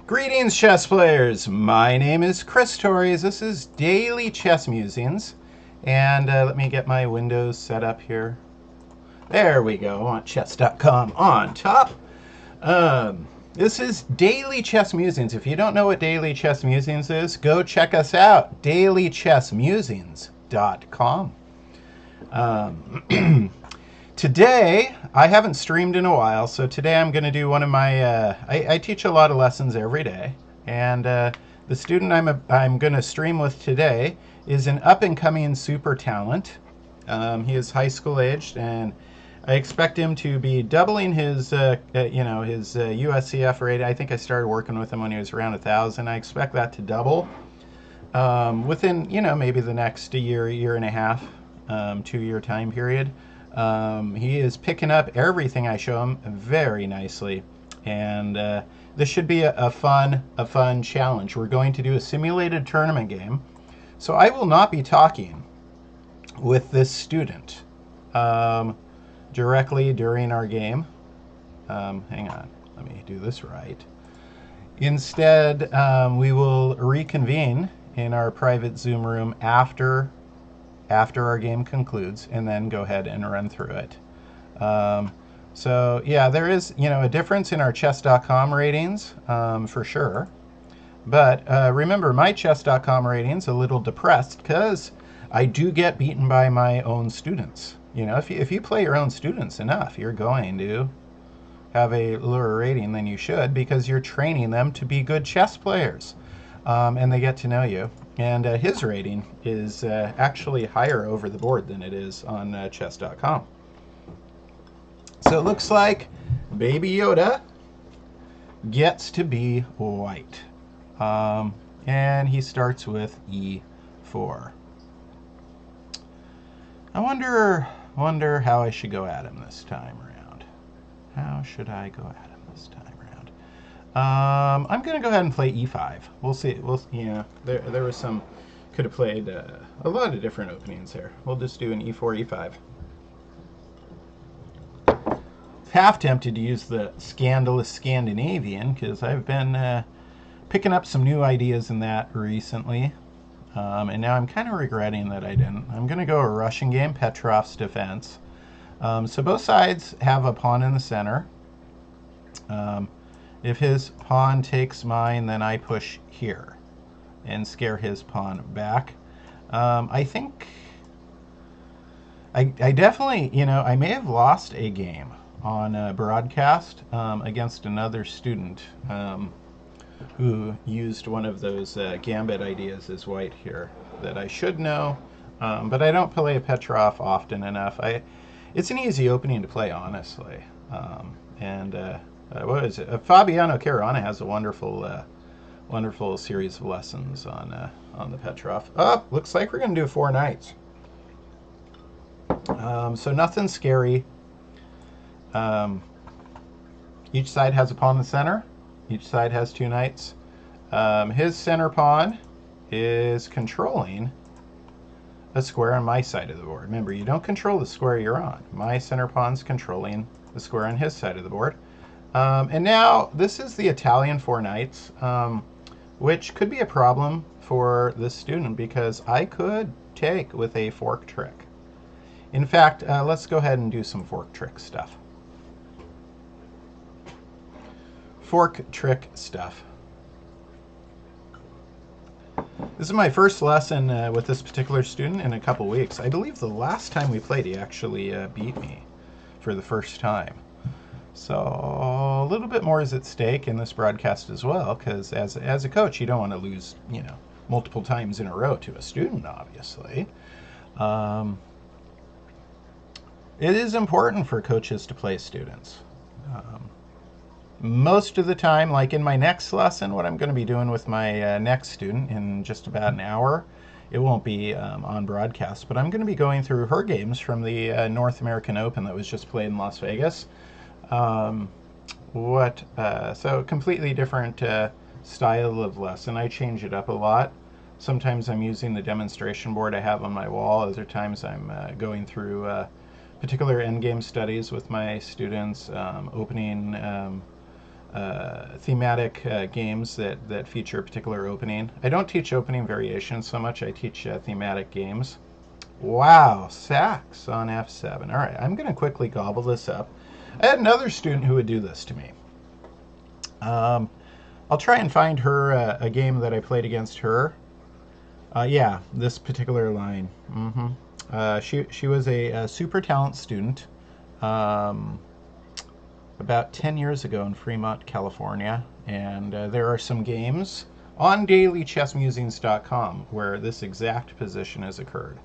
Greetings, chess players. My name is Chris Torres. This is Daily Chess Musings. And let me get my Windows set up here. There we go. I want chess.com on top. This is Daily Chess Musings. If you don't know what Daily Chess Musings is, go check us out. dailychessmusings.com. Today, I haven't streamed in a while, so today I'm going to do one of my, I teach a lot of lessons every day, and the student I'm going to stream with today is an up-and-coming super talent. He is high school aged, and I expect him to be doubling his, his USCF rate. I think I started working with him when he was around 1,000. I expect that to double within, maybe the next year and a half, 2-year time period. He is picking up everything I show him very nicely, and this should be a fun challenge. We're going to do a simulated tournament game, so I will not be talking with this student directly during our game. Hang on, let me do this right. Instead, we will reconvene in our private Zoom room after our game concludes, and then go ahead and run through it. So yeah, there is a difference in our chess.com ratings for sure, but remember, my chess.com ratings a little depressed because I do get beaten by my own students. If you play your own students enough, you're going to have a lower rating than you should, because you're training them to be good chess players, and they get to know you. And his rating is actually higher over the board than it is on chess.com. So it looks like Baby Yoda gets to be white. And he starts with e4. I wonder how I should go at him this time around. How should I go at him this time around? I'm going to go ahead and play e5. We'll see. There was some, could have played a lot of different openings there. We'll just do an e4, e5. Half tempted to use the scandalous Scandinavian, because I've been picking up some new ideas in that recently. And now I'm kind of regretting that I didn't. I'm going to go a Russian game, Petrov's defense. So both sides have a pawn in the center. If his pawn takes mine, then I push here and scare his pawn back. I think I definitely, I may have lost a game on a broadcast against another student who used one of those gambit ideas as white here that I should know, but I don't play Petrov often enough. It's an easy opening to play, honestly, what is it? Fabiano Caruana has a wonderful series of lessons on the Petrov. Oh, looks like we're going to do 4 knights. So nothing scary. Each side has a pawn in the center. Each side has 2 knights. His center pawn is controlling a square on my side of the board. Remember, you don't control the square you're on. My center pawn's controlling the square on his side of the board. And now this is the Italian 4 knights, which could be a problem for this student, because I could take with a fork trick. In fact, let's go ahead and do some fork trick stuff. Fork trick stuff. This is my first lesson with this particular student in a couple weeks. I believe the last time we played, he actually beat me for the first time. So a little bit more is at stake in this broadcast as well, because as a coach, you don't want to lose, multiple times in a row to a student, obviously. It is important for coaches to play students. Most of the time, like in my next lesson, what I'm going to be doing with my next student in just about an hour, it won't be on broadcast, but I'm going to be going through her games from the North American Open that was just played in Las Vegas. So completely different style of lesson. I change it up a lot. Sometimes I'm using the demonstration board I have on my wall. Other times I'm going through particular endgame studies with my students, opening thematic games that feature a particular opening. I don't teach opening variations so much. I teach thematic games. Wow, sax on F7. All right, I'm going to quickly gobble this up. I had another student who would do this to me. I'll try and find her a game that I played against her. Yeah, this particular line. She was a super talent student about 10 years ago in Fremont, California, and there are some games on dailychessmusings.com where this exact position has occurred.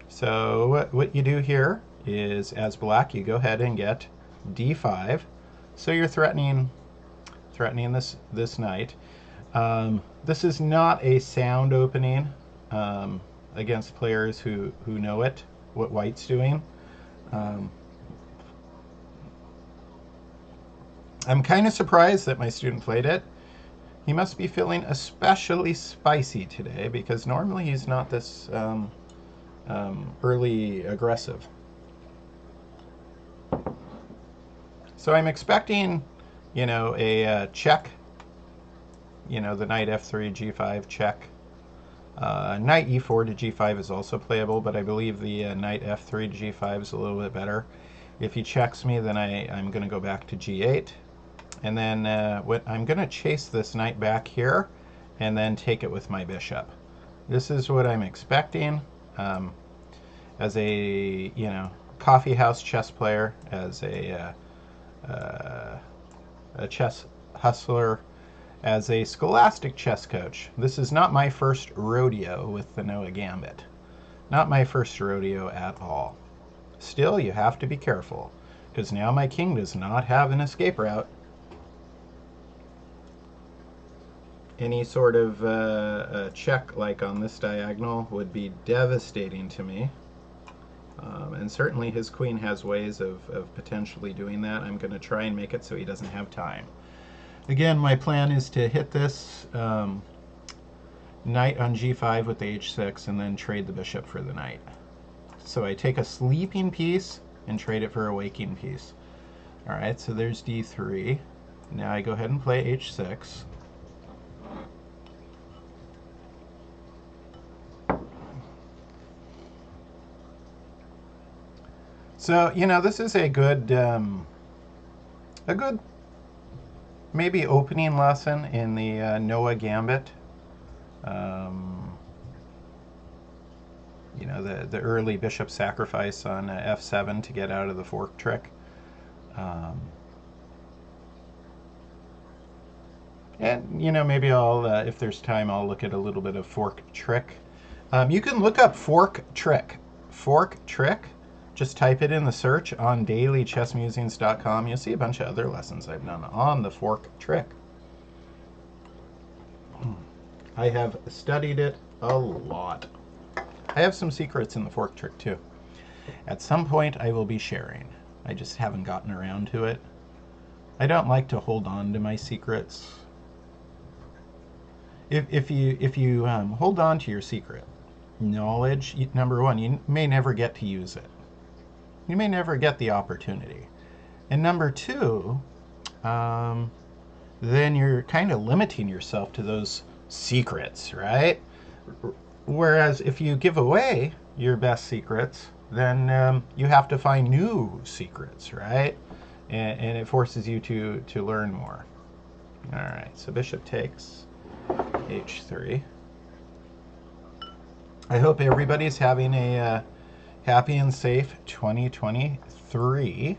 So what you do here is, as black, you go ahead and get d5. So you're threatening this knight. This is not a sound opening against players who know what white's doing. I'm kind of surprised that my student played it. He must be feeling especially spicy today because normally he's not this early aggressive. So I'm expecting, a check. The knight f3, g5 check. Knight e4 to g5 is also playable, but I believe the knight f3 to g5 is a little bit better. If he checks me, then I'm going to go back to g8. And then I'm going to chase this knight back here and then take it with my bishop. This is what I'm expecting as a coffee house chess player, as a chess hustler, as a scholastic chess coach. This is not my first rodeo with the Noah Gambit. Not my first rodeo at all. Still, you have to be careful, because now my king does not have an escape route. Any sort of check like on this diagonal would be devastating to me. And certainly his queen has ways of potentially doing that. I'm going to try and make it so he doesn't have time. Again, my plan is to hit this knight on g5 with the h6 and then trade the bishop for the knight. So I take a sleeping piece and trade it for a waking piece. All right, so there's d3. Now I go ahead and play h6. So, this is a good maybe opening lesson in the Noah Gambit. The early bishop sacrifice on f7 to get out of the fork trick. And, maybe I'll, if there's time, I'll look at a little bit of fork trick. You can look up fork trick. Fork trick. Just type it in the search on dailychessmusings.com. You'll see a bunch of other lessons I've done on the fork trick. I have studied it a lot. I have some secrets in the fork trick too. At some point I will be sharing. I just haven't gotten around to it. I don't like to hold on to my secrets. If you hold on to your secret knowledge, number one, you may never get to use it. You may never get the opportunity. And number two, then you're kind of limiting yourself to those secrets, right? Whereas if you give away your best secrets, then you have to find new secrets, right? And it forces you to learn more. All right, so bishop takes h3. I hope everybody's having a happy and safe 2023.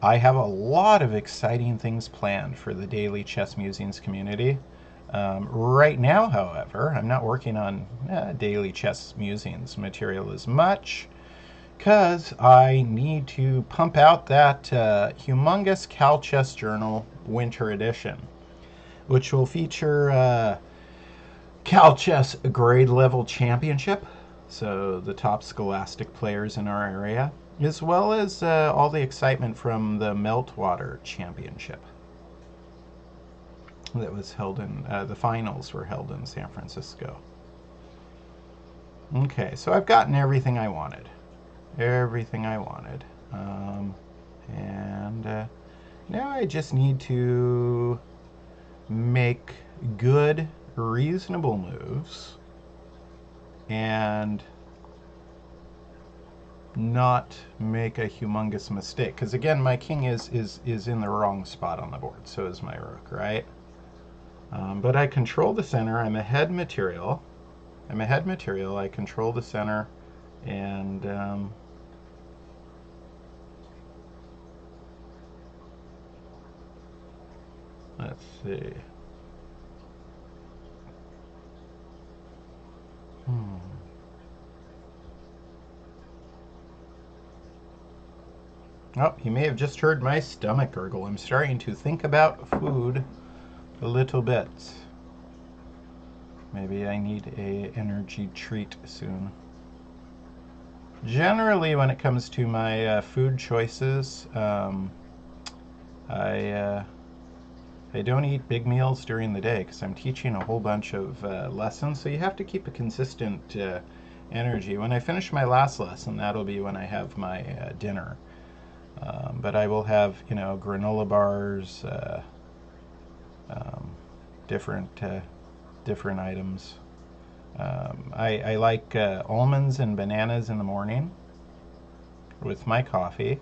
I have a lot of exciting things planned for the Daily Chess Musings community. Right now, however, I'm not working on Daily Chess Musings material as much because I need to pump out that humongous Cal Chess Journal Winter Edition, which will feature Cal Chess grade level championship, so the top scholastic players in our area, as well as all the excitement from the Meltwater Championship that was held in, the finals were held in San Francisco. Okay, so I've gotten everything I wanted. Everything I wanted. And now I just need to make good, reasonable moves and not make a humongous mistake. Because again, my king is in the wrong spot on the board. So is my rook, right? But I control the center. I'm ahead material. I control the center, and let's see. Oh, you may have just heard my stomach gurgle. I'm starting to think about food a little bit. Maybe I need a energy treat soon. Generally, when it comes to my food choices, I don't eat big meals during the day because I'm teaching a whole bunch of lessons. So you have to keep a consistent energy. When I finish my last lesson, that'll be when I have my dinner. But I will have, granola bars, different items. I like almonds and bananas in the morning with my coffee.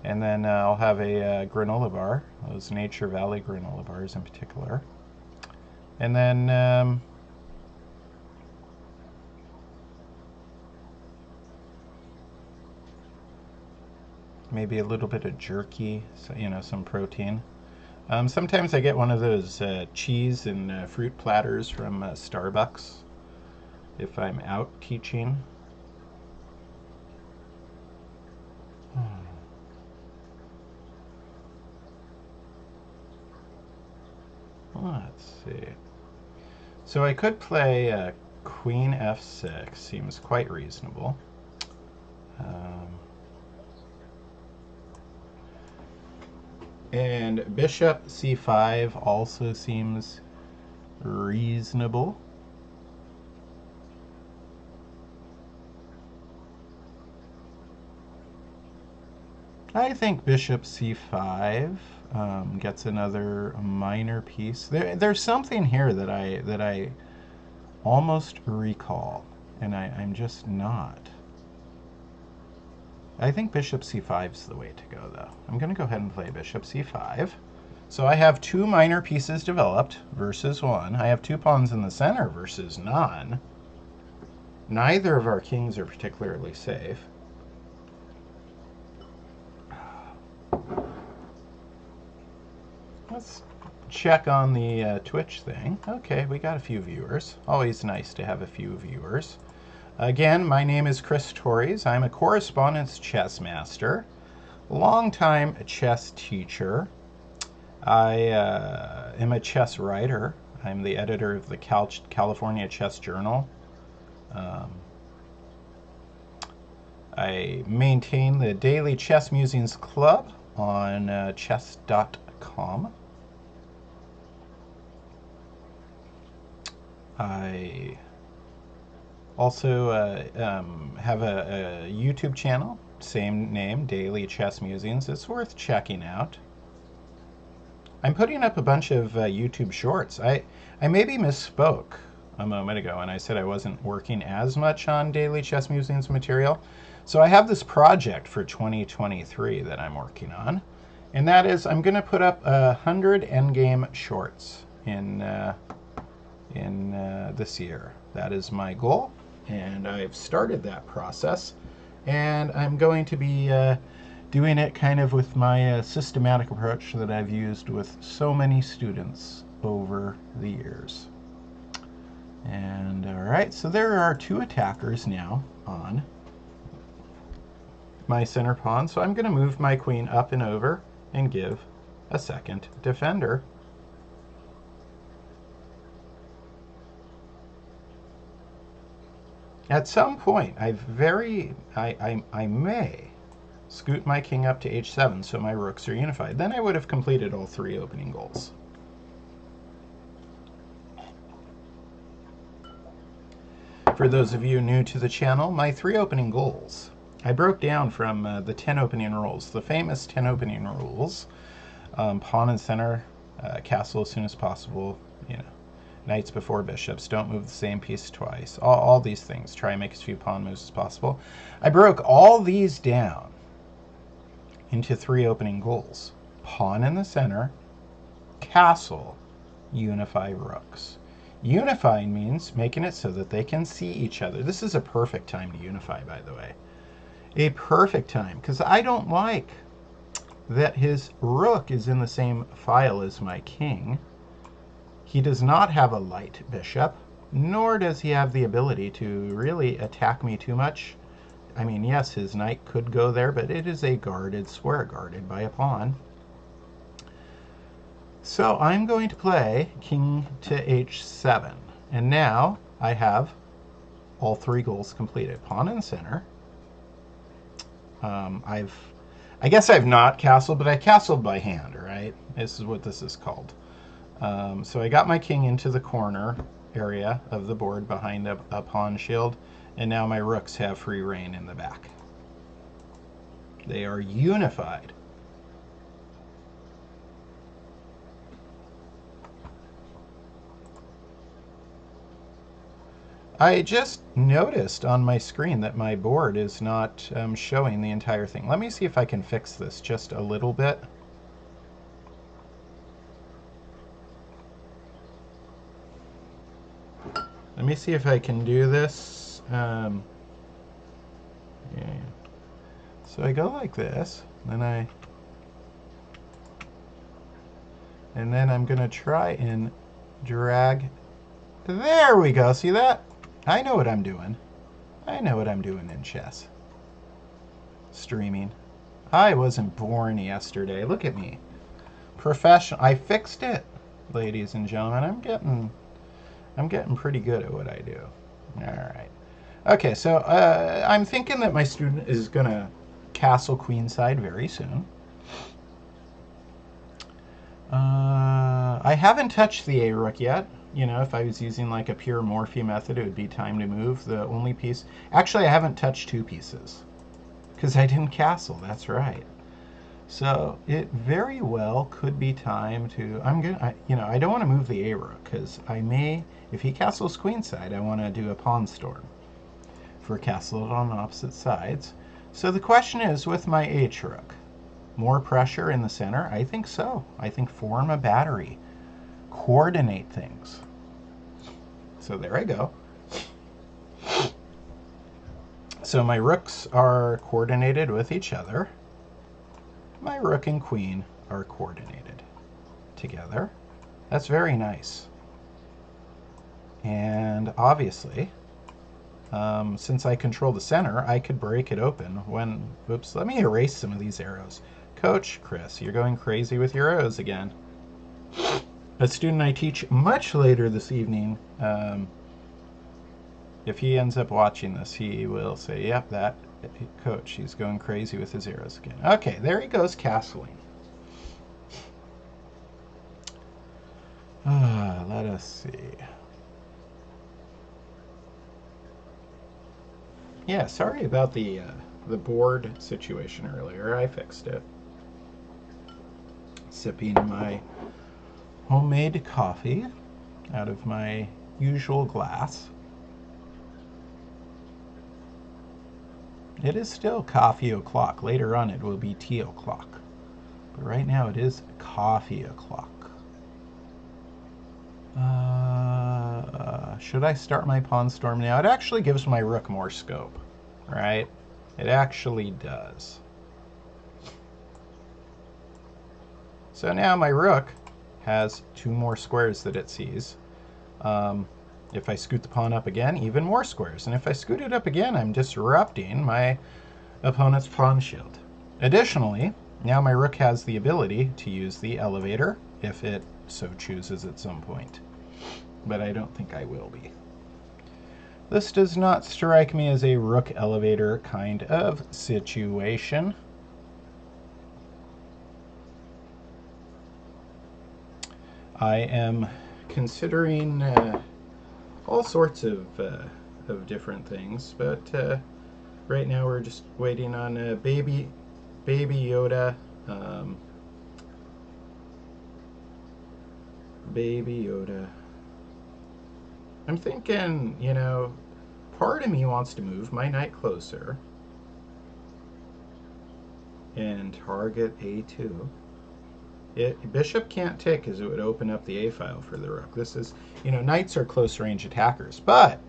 And then I'll have a granola bar, those Nature Valley granola bars in particular. And then maybe a little bit of jerky, so, some protein. Sometimes I get one of those cheese and fruit platters from Starbucks if I'm out teaching. Let's see. So I could play Queen F6, seems quite reasonable. And Bishop C5 also seems reasonable. I think Bishop C5 gets another minor piece. There's something here that I almost recall, and I'm just not. I think Bishop C5 is the way to go, though. I'm going to go ahead and play Bishop C5. So I have two minor pieces developed versus one. I have two pawns in the center versus none. Neither of our kings are particularly safe. Let's check on the Twitch thing. Okay, we got a few viewers. Always nice to have a few viewers. Again, my name is Chris Torres. I'm a correspondence chess master, longtime chess teacher. I am a chess writer. I'm the editor of the California Chess Journal. I maintain the Daily Chess Musings Club on chess.com. I also have a YouTube channel, same name, Daily Chess Musings. It's worth checking out. I'm putting up a bunch of YouTube shorts. I maybe misspoke a moment ago when I said I wasn't working as much on Daily Chess Musings material. So I have this project for 2023 that I'm working on, and that is I'm going to put up 100 endgame shorts in this year. That is my goal, and I've started that process, and I'm going to be doing it kind of with my systematic approach that I've used with so many students over the years. And all right, so there are two attackers now on my center pawn, so I'm going to move my queen up and over and give a second defender. At some point, I may scoot my king up to h7 so my rooks are unified. Then I would have completed all three opening goals. For those of you new to the channel, my three opening goals I broke down from the 10 opening rules, the famous 10 opening rules. Pawn and center, castle as soon as possible, you know, knights before bishops, don't move the same piece twice, all these things. Try and make as few pawn moves as possible. I broke all these down into 3 opening goals. Pawn in the center, castle, unify rooks. Unifying means making it so that they can see each other. This is a perfect time to unify, by the way. A perfect time, because I don't like that his rook is in the same file as my king. He does not have a light bishop, nor does he have the ability to really attack me too much. I mean, yes, his knight could go there, but it is a guarded square, guarded by a pawn. So I'm going to play king to h7. And now I have all 3 goals completed. Pawn in center. I guess I've not castled, but I castled by hand, right? This is what this is called. So I got my king into the corner area of the board behind a pawn shield, and now my rooks have free reign in the back. They are unified. I just noticed on my screen that my board is not showing the entire thing. Let me see if I can fix this just a little bit. Let me see if I can do this. Yeah. So I go like this, and then I'm gonna try and drag. There we go. See that? I know what I'm doing. I know what I'm doing in chess. Streaming. I wasn't born yesterday. Look at me. Professional. I fixed it, ladies and gentlemen. I'm getting pretty good at what I do. All right. Okay, so I'm thinking that my student is going to castle queenside very soon. I haven't touched the A rook yet. You know, if I was using like a pure Morphy method, it would be time to move. The only piece... Actually, I haven't touched 2 pieces because I didn't castle. That's right. So it very well could be time to... I don't want to move the A rook because I may... If he castles queenside, I want to do a pawn storm for castle on opposite sides. So the question is, with my H rook, more pressure in the center? I think so. I think form a battery. Coordinate things. So there I go. So my rooks are coordinated with each other. My rook and queen are coordinated together. That's very nice. And obviously, since I control the center, I could break it open when... Oops, let me erase some of these arrows. Coach Chris, you're going crazy with your arrows again. A student I teach much later this evening, if he ends up watching this, he will say, yep, that coach, he's going crazy with his arrows again. Okay, there he goes castling. Let us see. Yeah, sorry about the board situation earlier. I fixed it. Sipping my homemade coffee out of my usual glass. It is still coffee o'clock. Later on it will be tea o'clock. But right now it is coffee o'clock. Should I start my pawn storm now? It actually gives my rook more scope, right? It actually does. So now my rook has 2 more squares that it sees. If I scoot the pawn up again, even more squares. And if I scoot it up again, I'm disrupting my opponent's pawn shield. Additionally, now my rook has the ability to use the elevator if it so chooses at some point. But I don't think I will be. This does not strike me as a rook elevator kind of situation. I am considering... all sorts of different things, but I think I'm going to go with the pawn. Right now we're just waiting on baby Yoda. Um, baby Yoda. I'm thinking, part of me wants to move my knight closer and target a2. Bishop can't take because it would open up the a file for the rook. This is, knights are close range attackers, but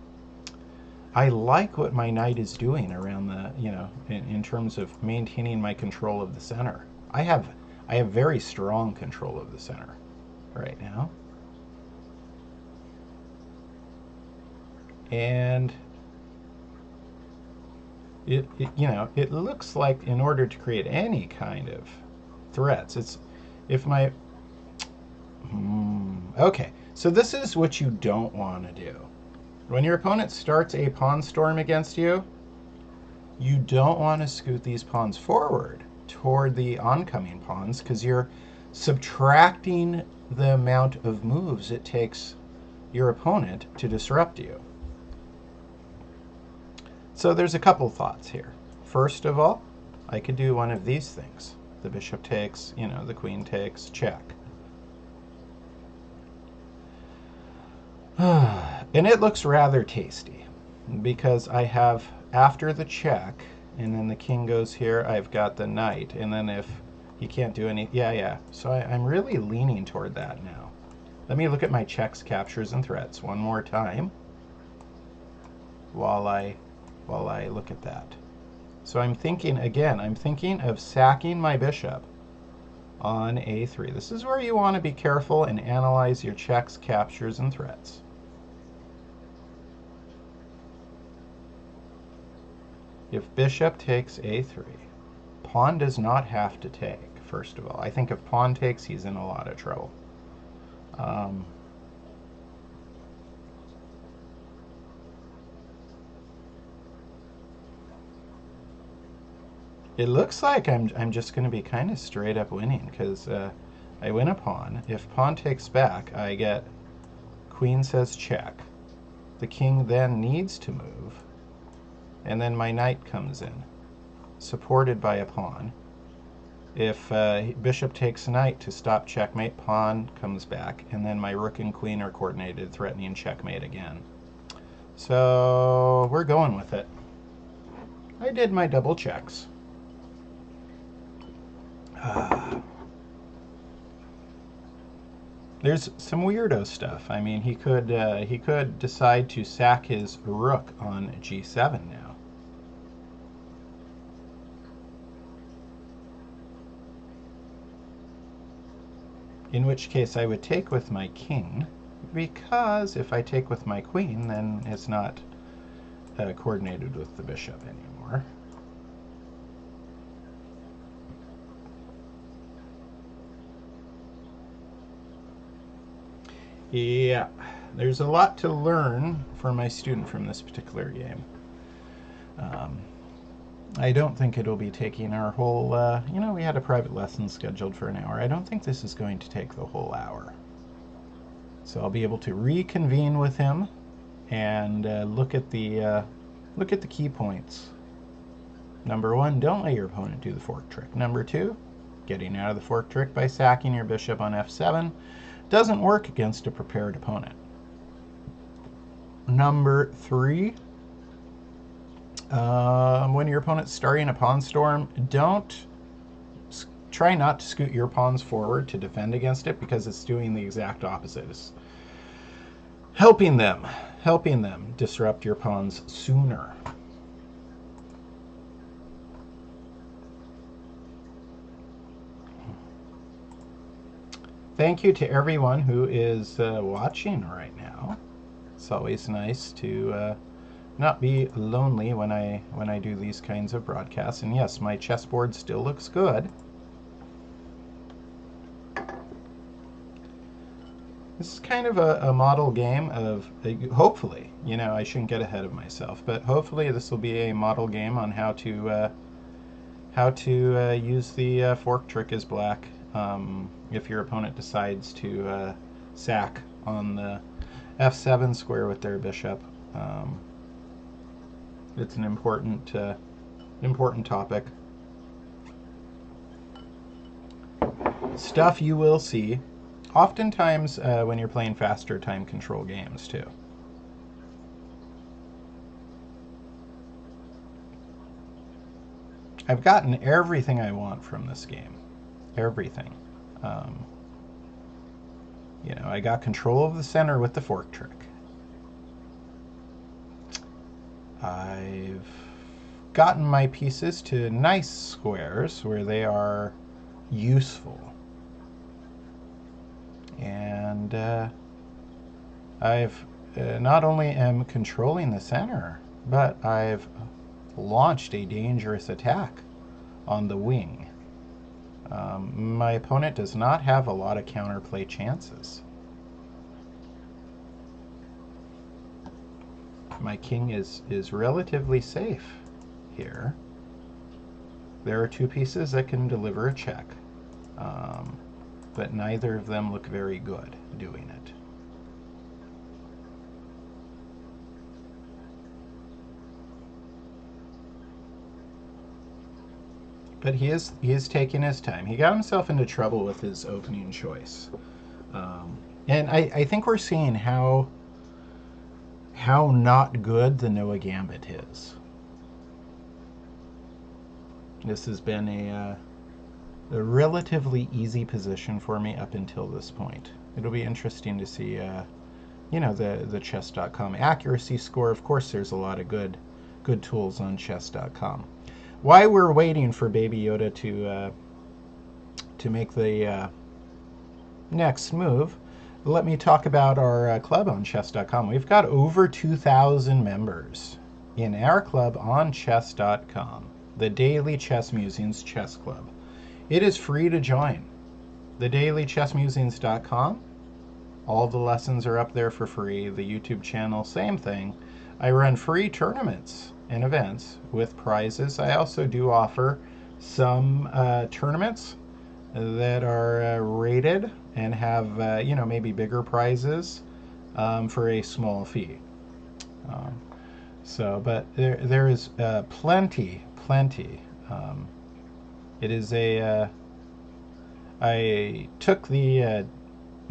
I like what my knight is doing around the, in terms of maintaining my control of the center. I have very strong control of the center right now. And it looks like in order to create any kind of threats, it's if my okay, so this is what you don't want to do. When your opponent starts a pawn storm against you, you don't want to scoot these pawns forward toward the oncoming pawns because you're subtracting the amount of moves it takes your opponent to disrupt you. So there's a couple thoughts here. First of all, I could do one of these things. The bishop takes, the queen takes, check. And it looks rather tasty because I have, after the check, and then the king goes here, I've got the knight. And then if he can't do any, yeah. So I'm really leaning toward that now. Let me look at my checks, captures, and threats one more time while I look at that. So I'm thinking of sacking my bishop on a3. This is where you want to be careful and analyze your checks, captures, and threats. If bishop takes a3, pawn does not have to take, first of all. I think if pawn takes, he's in a lot of trouble. It looks like I'm just going to be kind of straight up winning because I win a pawn. If pawn takes back, I get queen says check. The king then needs to move, and then my knight comes in, supported by a pawn. If bishop takes knight to stop checkmate, pawn comes back, and then my rook and queen are coordinated, threatening checkmate again. So we're going with it. I did my double checks. There's some weirdo stuff. I mean, he could decide to sack his rook on g7 now. In which case I would take with my king, because if I take with my queen, then it's not coordinated with the bishop anymore. Yeah, there's a lot to learn for my student from this particular game. I don't think it'll be taking our whole, we had a private lesson scheduled for an hour. I don't think this is going to take the whole hour. So I'll be able to reconvene with him and look at the key points. Number 1, don't let your opponent do the fork trick. Number 2, getting out of the fork trick by sacking your bishop on f7 doesn't work against a prepared opponent. Number 3, when your opponent's starting a pawn storm, try not to scoot your pawns forward to defend against it, because it's doing the exact opposite. It's helping them disrupt your pawns sooner. Thank you to everyone who is watching right now. It's always nice to not be lonely when I do these kinds of broadcasts. And yes, my chessboard still looks good. This is kind of a model game of, hopefully, I shouldn't get ahead of myself, but hopefully this will be a model game on how to use the fork trick as black. If your opponent decides to sack on the f7 square with their bishop. It's an important important topic. Stuff you will see oftentimes when you're playing faster time control games too. I've gotten everything I want from this game. Everything. Um, I got control of the center with the fork trick. I've gotten my pieces to nice squares where they are useful. And I've not only am controlling the center, but I've launched a dangerous attack on the wing. My opponent does not have a lot of counterplay chances. My king is relatively safe here. There are two pieces that can deliver a check, but neither of them look very good doing it. But he is taking his time. He got himself into trouble with his opening choice. And I think we're seeing how not good the Noah Gambit is. This has been a relatively easy position for me up until this point. It'll be interesting to see, the chess.com accuracy score. Of course, there's a lot of good tools on chess.com. While we're waiting for Baby Yoda to make the next move, let me talk about our club on chess.com. We've got over 2,000 members in our club on chess.com, the Daily Chess Musings Chess Club. It is free to join. The dailychessmusings.com. All the lessons are up there for free. The YouTube channel, same thing. I run free tournaments and events with prizes. I also do offer some tournaments that are rated and have maybe bigger prizes for a small fee. But there is plenty. It is I took the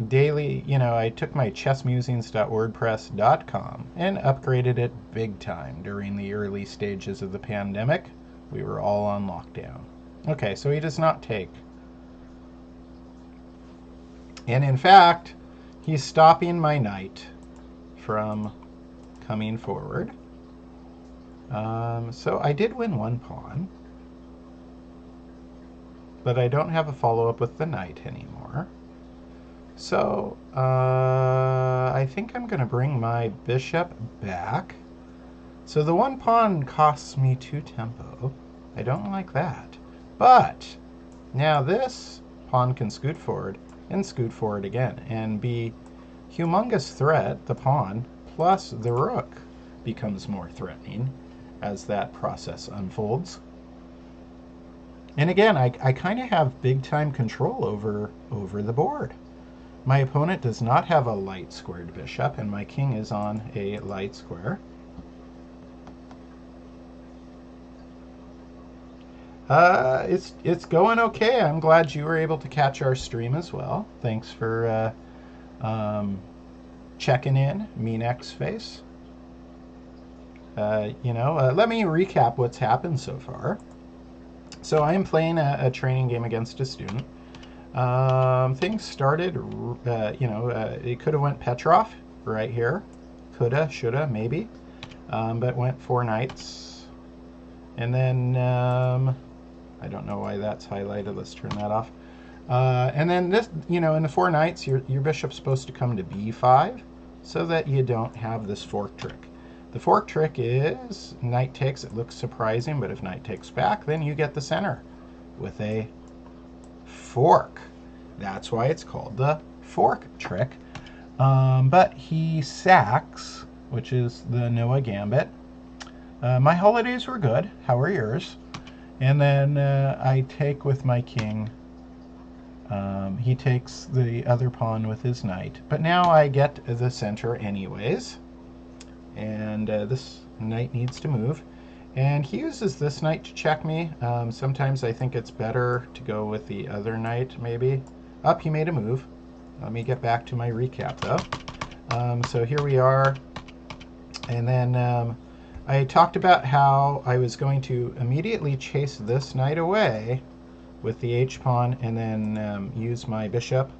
daily, I took my chessmusings.wordpress.com and upgraded it big time during the early stages of the pandemic. We were all on lockdown. Okay, so he does not take. And in fact, he's stopping my knight from coming forward. So I did win one pawn, but I don't have a follow-up with the knight anymore. So I think I'm going to bring my bishop back. So the one pawn costs me 2 tempo. I don't like that. But now this pawn can scoot forward and scoot forward again and be humongous threat. The pawn plus the rook becomes more threatening as that process unfolds. And again, I kind of have big time control over the board. My opponent does not have a light squared bishop, and my king is on a light square. It's going okay. I'm glad you were able to catch our stream as well. Thanks for checking in, MeanXFace. Let me recap what's happened so far. So I am playing a training game against a student. Things started, it could have went Petrov right here. Coulda, shoulda, maybe. But went 4 knights. And then, I don't know why that's highlighted. Let's turn that off. And then this, in the 4 knights, your bishop's supposed to come to b5 so that you don't have this fork trick. The fork trick is knight takes. It looks surprising, but if knight takes back, then you get the center with a fork. That's why it's called the fork trick. But he sacks, which is the Noah Gambit. My holidays were good. How are yours? And then I take with my king. He takes the other pawn with his knight. But now I get the center anyways. And this Knight needs to move. And he uses this knight to check me. Sometimes I think it's better to go with the other knight, maybe. Up, he made a move. Let me get back to my recap, though. So here we are. And then I talked about how I was going to immediately chase this knight away with the h-pawn and then use my bishop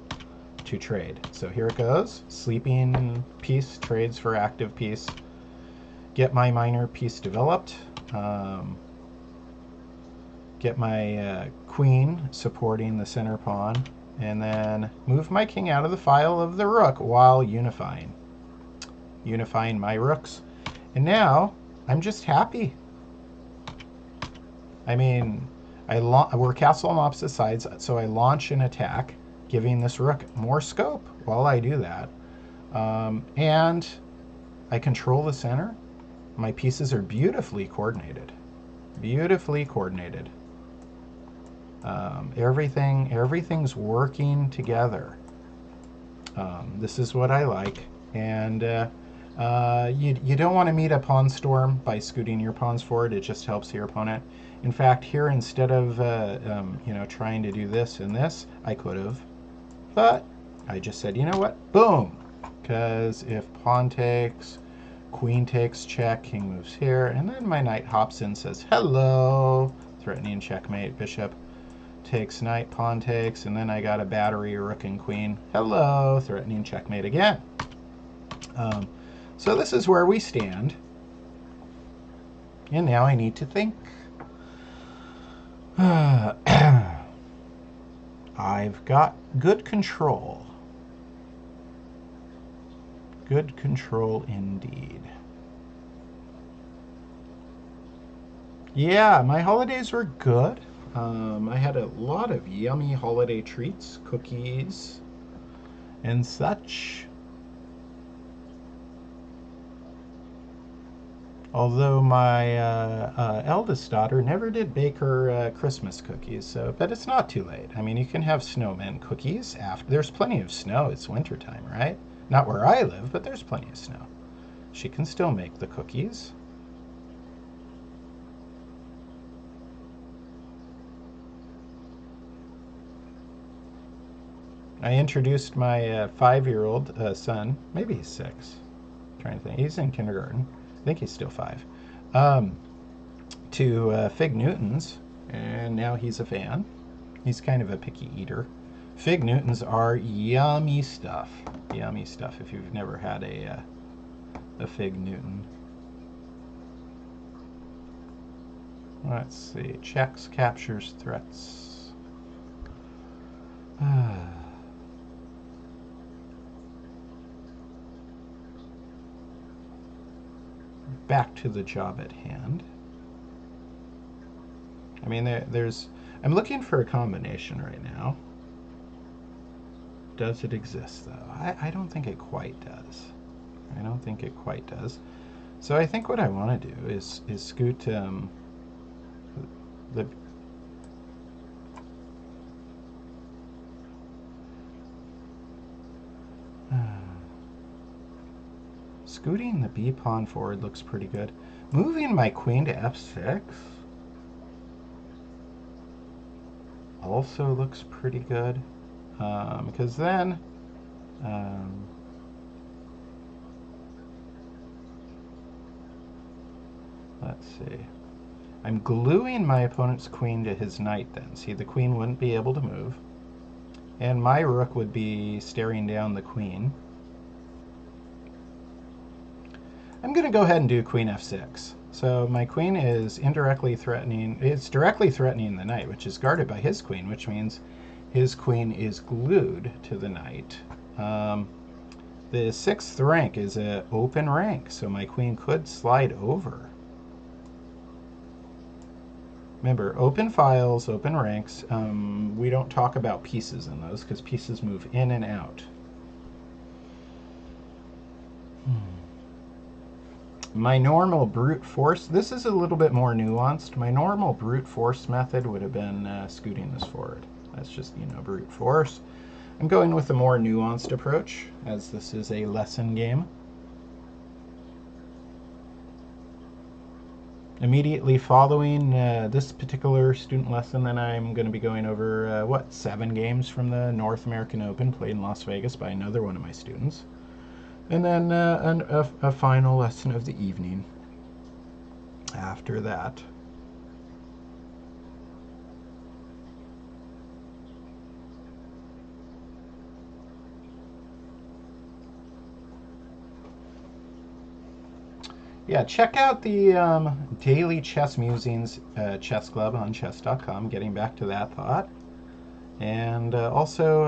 to trade. So here it goes. Sleeping piece trades for active piece. Get my minor piece developed. Get my queen supporting the center pawn. And then move my king out of the file of the rook while unifying. Unifying my rooks. And now I'm just happy. I mean, we're castle on opposite sides, so I launch an attack, giving this rook more scope while I do that. And I control the center. My pieces are beautifully coordinated. Beautifully coordinated. Everything's working together. This is what I like. And you don't want to meet a pawn storm by scooting your pawns forward. It just helps your opponent. In fact, here, instead of trying to do this and this, I could have. But I just said, you know what? Boom! Because if pawn takes, queen takes, check, king moves here, and then my knight hops in, says hello, threatening checkmate, bishop takes knight, pawn takes, and then I got a battery, rook and queen, hello, threatening checkmate again. So this is where we stand. And now I need to think. I've got good control. Good control indeed. Yeah, my holidays were good. I had a lot of yummy holiday treats, cookies, and such. Although my eldest daughter never did bake her Christmas cookies, but it's not too late. I mean, you can have snowman cookies after. There's plenty of snow. It's wintertime, right? Not where I live, but there's plenty of snow. She can still make the cookies. I introduced my 5-year-old son, maybe he's 6, I'm trying to think. He's in kindergarten. I think he's still 5, to Fig Newtons, and now he's a fan. He's kind of a picky eater. Fig Newtons are yummy stuff. Yummy stuff if you've never had a Fig Newton. Let's see. Checks, captures, threats. Back to the job at hand. I mean, I'm looking for a combination right now. Does it exist, though? I don't think it quite does. I don't think it quite does. So I think what I want to do is scoot the scooting the b pawn forward looks pretty good. Moving my queen to f6 also looks pretty good, because then let's see. I'm gluing my opponent's queen to his knight then. See, the queen wouldn't be able to move. And my rook would be staring down the queen. I'm going to go ahead and do queen f6. So my queen is indirectly threatening, it's directly threatening the knight, which is guarded by his queen, which means his queen is glued to the knight. The 6th rank is an open rank, so my queen could slide over. Remember, open files, open ranks, we don't talk about pieces in those because pieces move in and out. My normal brute force, this is a little bit more nuanced. My normal brute force method would have been scooting this forward. That's just, brute force. I'm going with a more nuanced approach, as this is a lesson game. Immediately following this particular student lesson, then I'm going to be going over, 7 games from the North American Open played in Las Vegas by another one of my students. And then a final lesson of the evening after that. Yeah, check out the Daily Chess Musings Chess Club on chess.com, getting back to that thought. And also,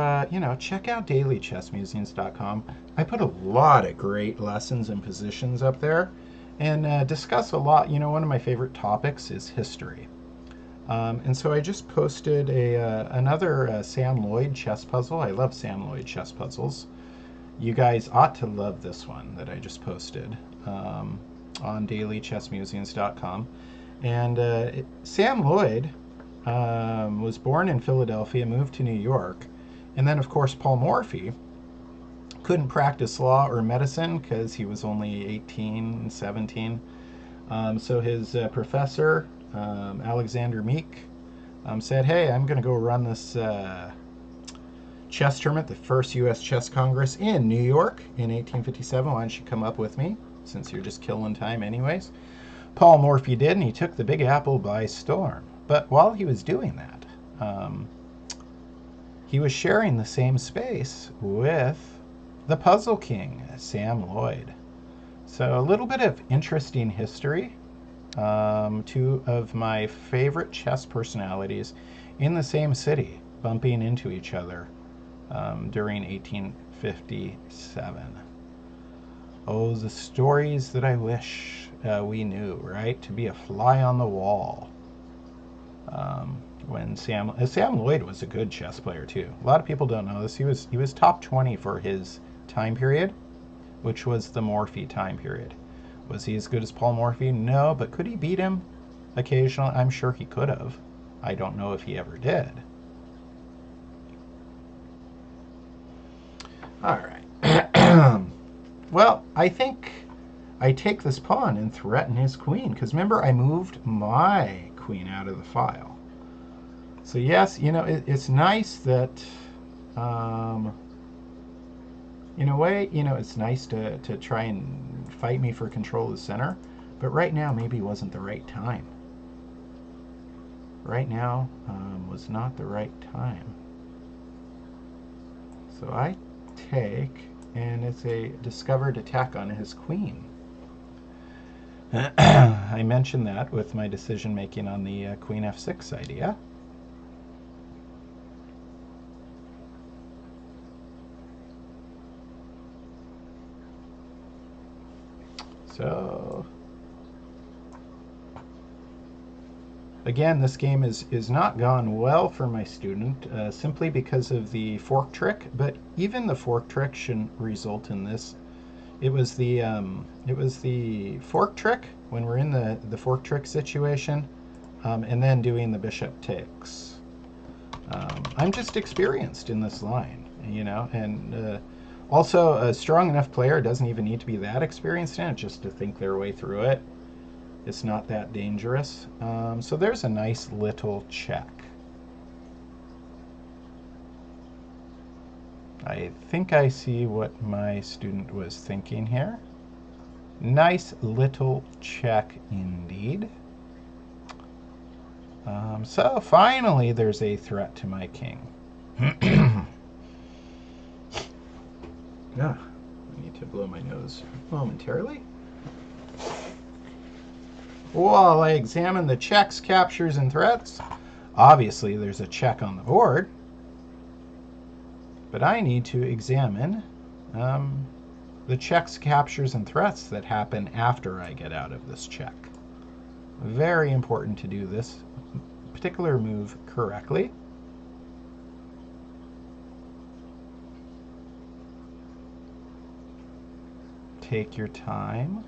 check out dailychessmusings.com. I put a lot of great lessons and positions up there and discuss a lot. One of my favorite topics is history. And so I just posted another Sam Lloyd chess puzzle. I love Sam Lloyd chess puzzles. You guys ought to love this one that I just posted on dailychessmusings.com. And Sam Lloyd was born in Philadelphia, moved to New York, and then, of course, Paul Morphy couldn't practice law or medicine because he was only 18, 17. So his professor, Alexander Meek, said, hey, I'm going to go run this chess tournament, the first U.S. Chess Congress in New York in 1857. Why don't you come up with me, since you're just killing time anyways? Paul Morphy did, and he took the Big Apple by storm. But while he was doing that, he was sharing the same space with the Puzzle King, Sam Lloyd. So a little bit of interesting history. Two of my favorite chess personalities in the same city, bumping into each other during 1857. Oh, the stories that I wish we knew, right? To be a fly on the wall. When Sam Lloyd was a good chess player too. A lot of people don't know this. He was top 20 for his time period, which was the Morphy time period. Was he as good as Paul Morphy? No, but could he beat him occasionally? I'm sure he could have. I don't know if he ever did. All right. Well, I think I take this pawn and threaten his queen, because remember, I moved my queen out of the file. So yes, it's nice that, in a way, it's nice to try and fight me for control of the center, but right now maybe wasn't the right time. Right now was not the right time. So I take, and it's a discovered attack on his queen. I mentioned that with my decision making on the queen f6 idea. So again, this game is not gone well for my student simply because of the fork trick, but even the fork trick shouldn't result in this. It was the fork trick when we're in the fork trick situation, and then doing the bishop takes. I'm just experienced in this line, and also a strong enough player doesn't even need to be that experienced in it just to think their way through it. It's not that dangerous. So there's a nice little check. I think I see what my student was thinking here. Nice little check indeed. So finally there's a threat to my king. I need to blow my nose momentarily. While I examine the checks, captures, and threats, obviously there's a check on the board, but I need to examine the checks, captures, and threats that happen after I get out of this check. Very important to do this particular move correctly. Take your time.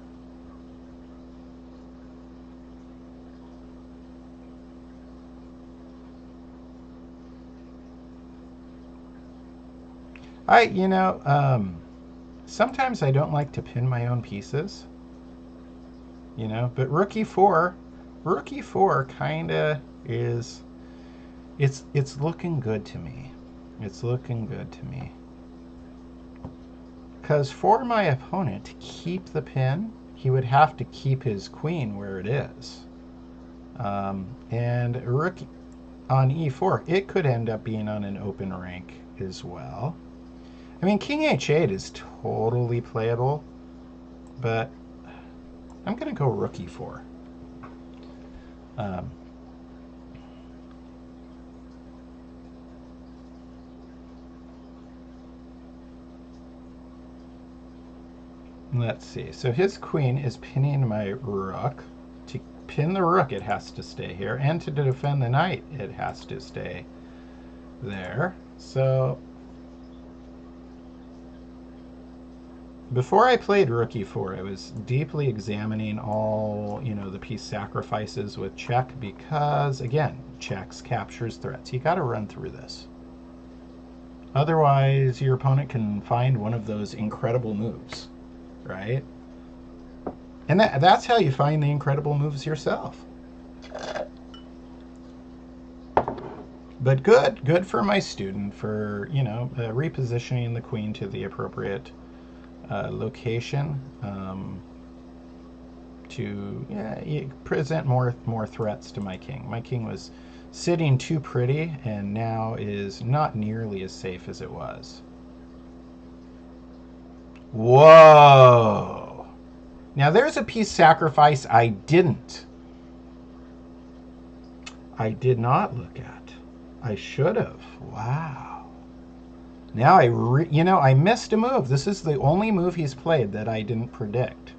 Sometimes I don't like to pin my own pieces, but rook e4 rook e4 kind of is, it's looking good to me. It's looking good to me. Because for my opponent to keep the pin, he would have to keep his queen where it is. And rook on e4, it could end up being on an open rank as well. I mean, king h8 is totally playable, but I'm going to go rook e4. Let's see. So his queen is pinning my rook. To pin the rook, it has to stay here. And to defend the knight, it has to stay there. So before I played rook e4, I was deeply examining all, the piece sacrifices with check because, again, checks, captures, threats. You got to run through this. Otherwise, your opponent can find one of those incredible moves, right? And that's how you find the incredible moves yourself. But good for my student for, repositioning the queen to the appropriate location to present more threats to my king. My king was sitting too pretty and now is not nearly as safe as it was. Whoa! Now there's a piece sacrifice I did not look at. I should have. Wow. Now I missed a move. This is the only move he's played that I didn't predict.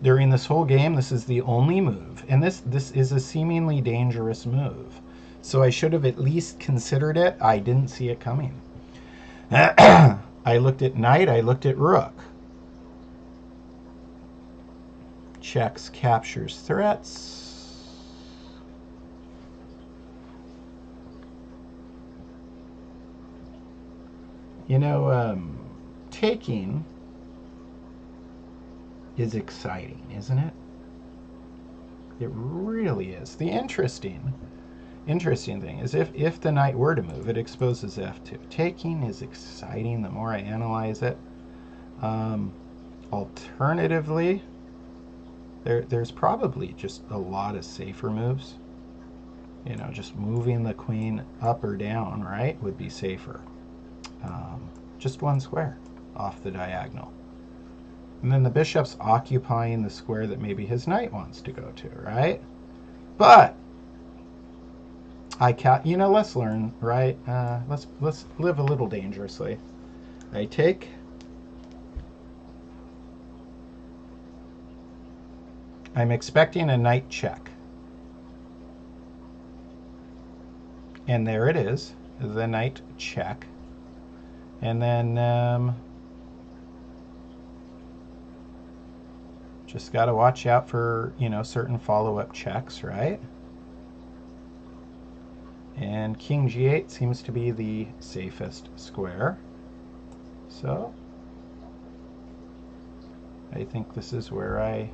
During this whole game, this is the only move. And this is a seemingly dangerous move. So I should have at least considered it. I didn't see it coming. I looked at knight, I looked at rook. Checks, captures, threats. Taking is exciting, isn't it? It really is. The interesting thing is if the knight were to move, it exposes f2. Taking is exciting the more I analyze it. Alternatively, there's probably just a lot of safer moves. Just moving the queen up or down, right, would be safer. Just one square off the diagonal. And then the bishop's occupying the square that maybe his knight wants to go to, right? But let's learn, right? Let's live a little dangerously. I take. I'm expecting a knight check. And there it is, the knight check. And then just got to watch out for, certain follow-up checks, right? And king g8 seems to be the safest square. So I think this is where I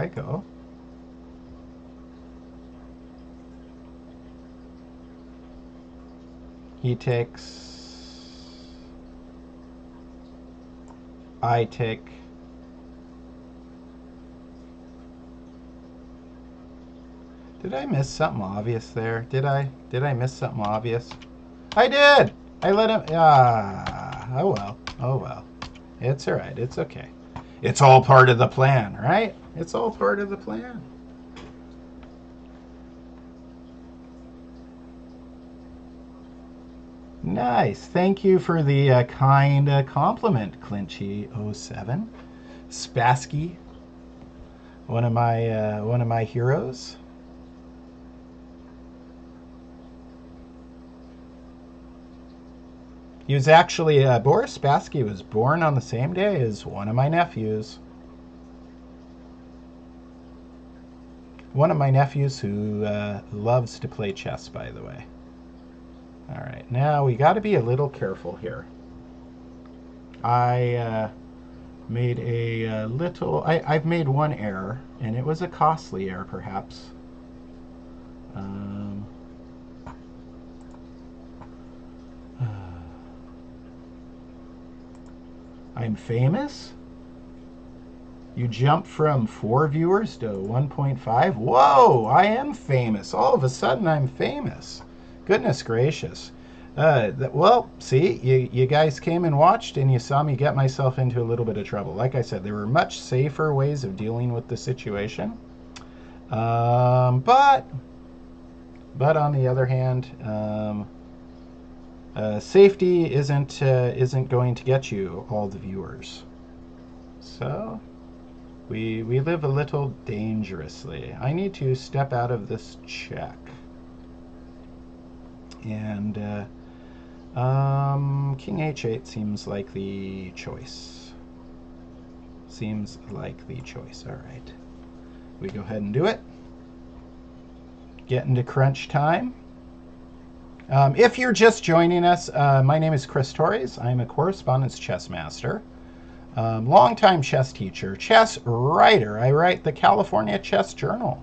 go. He takes, I take. Did I miss something obvious there? Did I miss something obvious? I did! I let him, oh well, oh well. It's all right, it's okay. It's all part of the plan, right? It's all part of the plan. Nice. Thank you for the kind compliment, Clinchy07. Spassky, one of my heroes. He was actually Boris Spassky was born on the same day as one of my nephews. One of my nephews who loves to play chess, by the way. All right, now we got to be a little careful here. I Made a little. I've made one error, and it was a costly error, perhaps. Um, I'm famous. You jump from 4 viewers to 1.5. Whoa, I am famous. All of a sudden, I'm famous. Goodness gracious. Well, see, you guys came and watched, and you saw me get myself into a little bit of trouble. Like I said, there were much safer ways of dealing with the situation. But on the other hand, safety isn't going to get you all the viewers. So we live a little dangerously. I need to step out of this check. And King H8 seems like the choice. Seems like the choice. All right. We go ahead and do it. Get into crunch time. If you're just joining us, my name is Chris Torres. I'm a correspondence chess master, longtime chess teacher, chess writer. I write the California Chess Journal.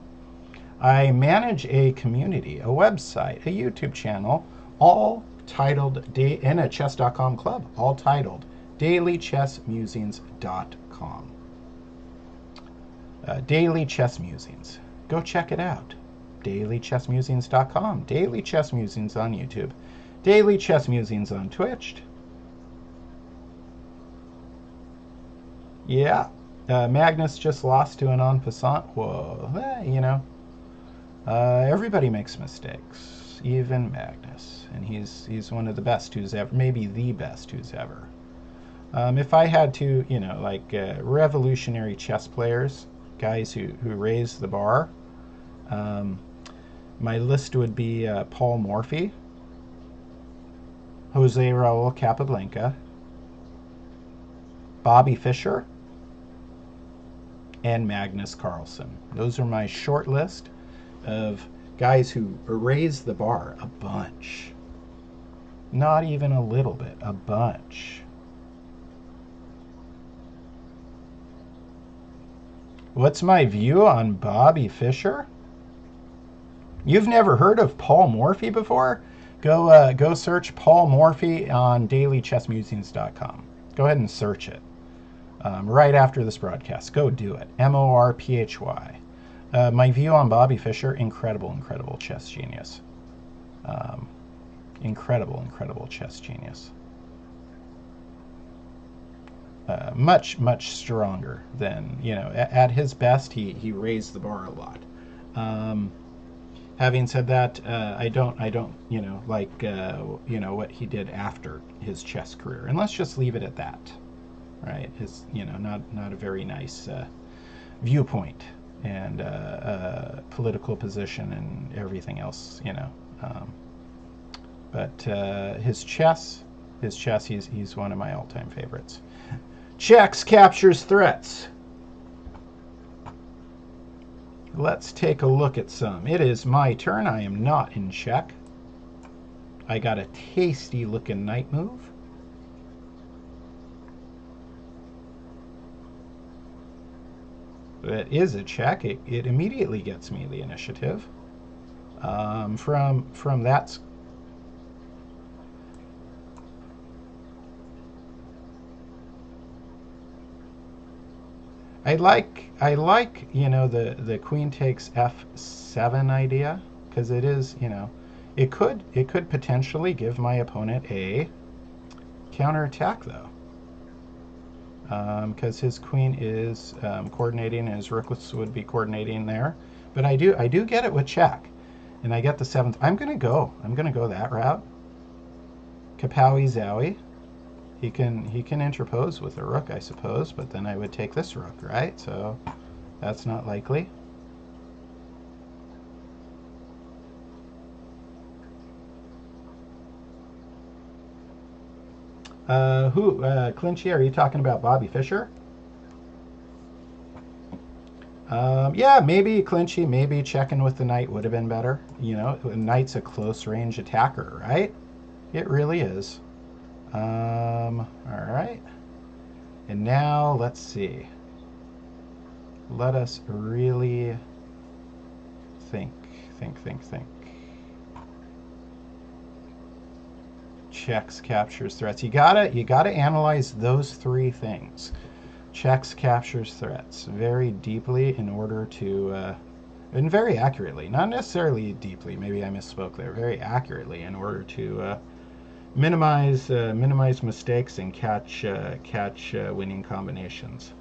I manage a community, a website, a YouTube channel, all titled, and a chess.com club, all titled dailychessmusings.com. Daily Chess Musings. Go check it out. dailychessmusings.com. Daily Chess Musings on YouTube. Daily Chess Musings on Twitch. Yeah. Magnus just lost to an en passant. Whoa. You know. Everybody makes mistakes. Even Magnus. And he's one of the best who's ever, maybe the best who's ever. If I had to, you know, like revolutionary chess players, guys who raise the bar, my list would be Paul Morphy, Jose Raul Capablanca, Bobby Fischer, and Magnus Carlsen. Those are my short list of guys who raise the bar a bunch. Not even a little bit, a bunch. What's my view on Bobby Fischer? You've never heard of Paul Morphy before? Go search Paul Morphy on dailychessmusings.com. Go ahead and search it right after this broadcast. Go do it. Morphy. My view on Bobby Fischer: incredible chess genius. Incredible chess genius. Much stronger than, you know, at his best he raised the bar a lot. Having said that, I don't you know, like you know, what he did after his chess career, and let's just leave it at that, right? It's, you know, not a very nice viewpoint and political position and everything else, you know. But his chess, he's one of my all-time favorites. Checks captures threats. Let's take a look at some. It is my turn. I am not in check. I got a tasty looking knight move. That is a check. It immediately gets me the initiative. From that. I like, you know, the queen takes f7 idea, because it is, you know, it could potentially give my opponent a counterattack, though, because his queen is coordinating and his rook would be coordinating there. But I do get it with check, and I get the 7th. I'm gonna go that route. Kapowie Zowie. He can interpose with a rook, I suppose, but then I would take this rook, right? So that's not likely. Clinchy, are you talking about Bobby Fischer? Yeah, maybe Clinchy, maybe checking with the knight would have been better. You know, the knight's a close range attacker, right? It really is. All right. And now, let's see. Let us really think. Think. Checks, captures, threats. You gotta analyze those three things. Checks, captures, threats very deeply in order to, and very accurately, not necessarily deeply. Maybe I misspoke there. Very accurately in order to minimize mistakes and catch winning combinations.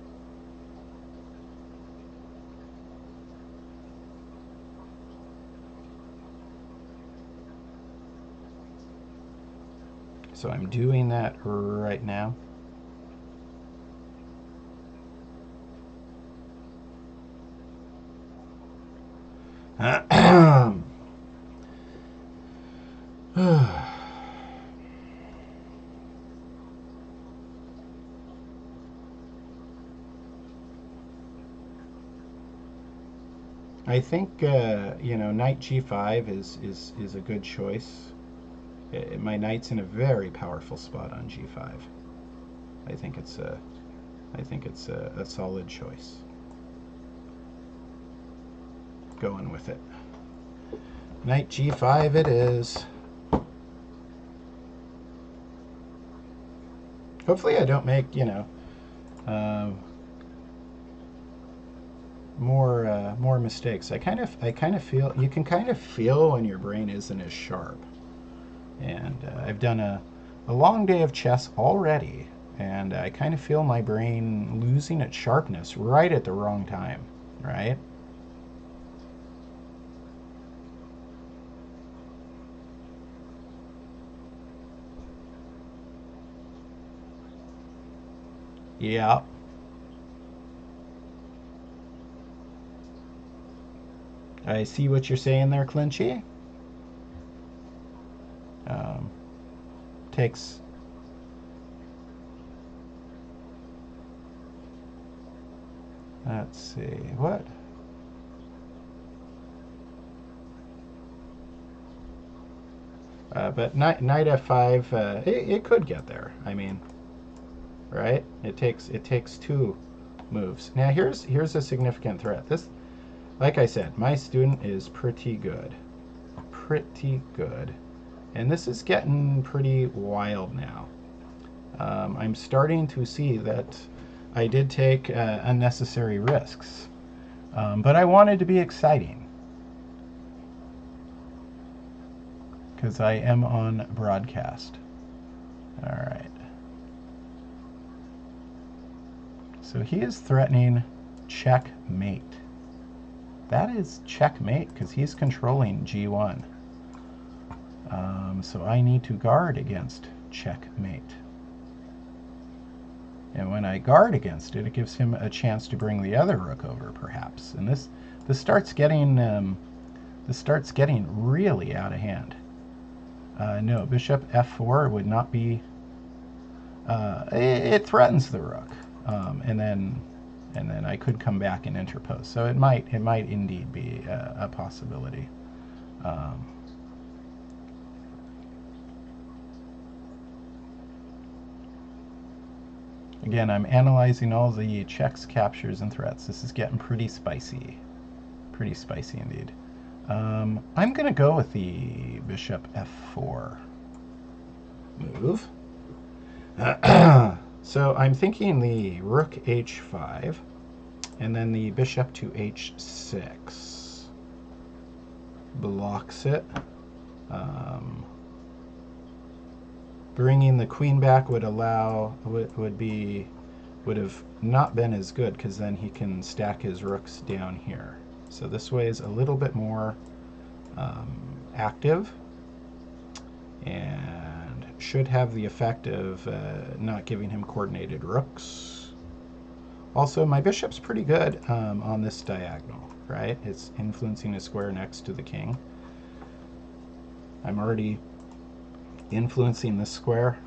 So I'm doing that right now. I think knight g5 is a good choice. My knight's in a very powerful spot on g5. I think it's a solid choice. Going with it. Knight g5 it is. Hopefully I don't make more mistakes. I kind of feel you can kind of feel when your brain isn't as sharp. And I've done a long day of chess already, and I kind of feel my brain losing its sharpness right at the wrong time, right? Yeah. I see what you're saying there, Clinchy. Um, takes. Let's see what. But knight f5, it could get there. I mean, right? It takes two moves. Now here's a significant threat. This, like I said, my student is pretty good, and this is getting pretty wild now. I'm starting to see that I did take unnecessary risks, but I wanted to be exciting because I am on broadcast. All right. So he is threatening checkmate. That is checkmate because he's controlling g1. So I need to guard against checkmate. And when I guard against it, it gives him a chance to bring the other rook over, perhaps. And this starts getting really out of hand. No, bishop f4 would not be. It threatens the rook, and then I could come back and interpose. So it might indeed be a possibility. Again, I'm analyzing all the checks, captures, and threats. This is getting pretty spicy. Pretty spicy indeed. I'm going to go with the bishop f4 move. So I'm thinking the rook h5, and then the bishop to h6 blocks it. Bringing the queen back would have not been as good because then he can stack his rooks down here. So this way is a little bit more active and should have the effect of not giving him coordinated rooks. Also, my bishop's pretty good on this diagonal, right? It's influencing a square next to the king. I'm already influencing this square.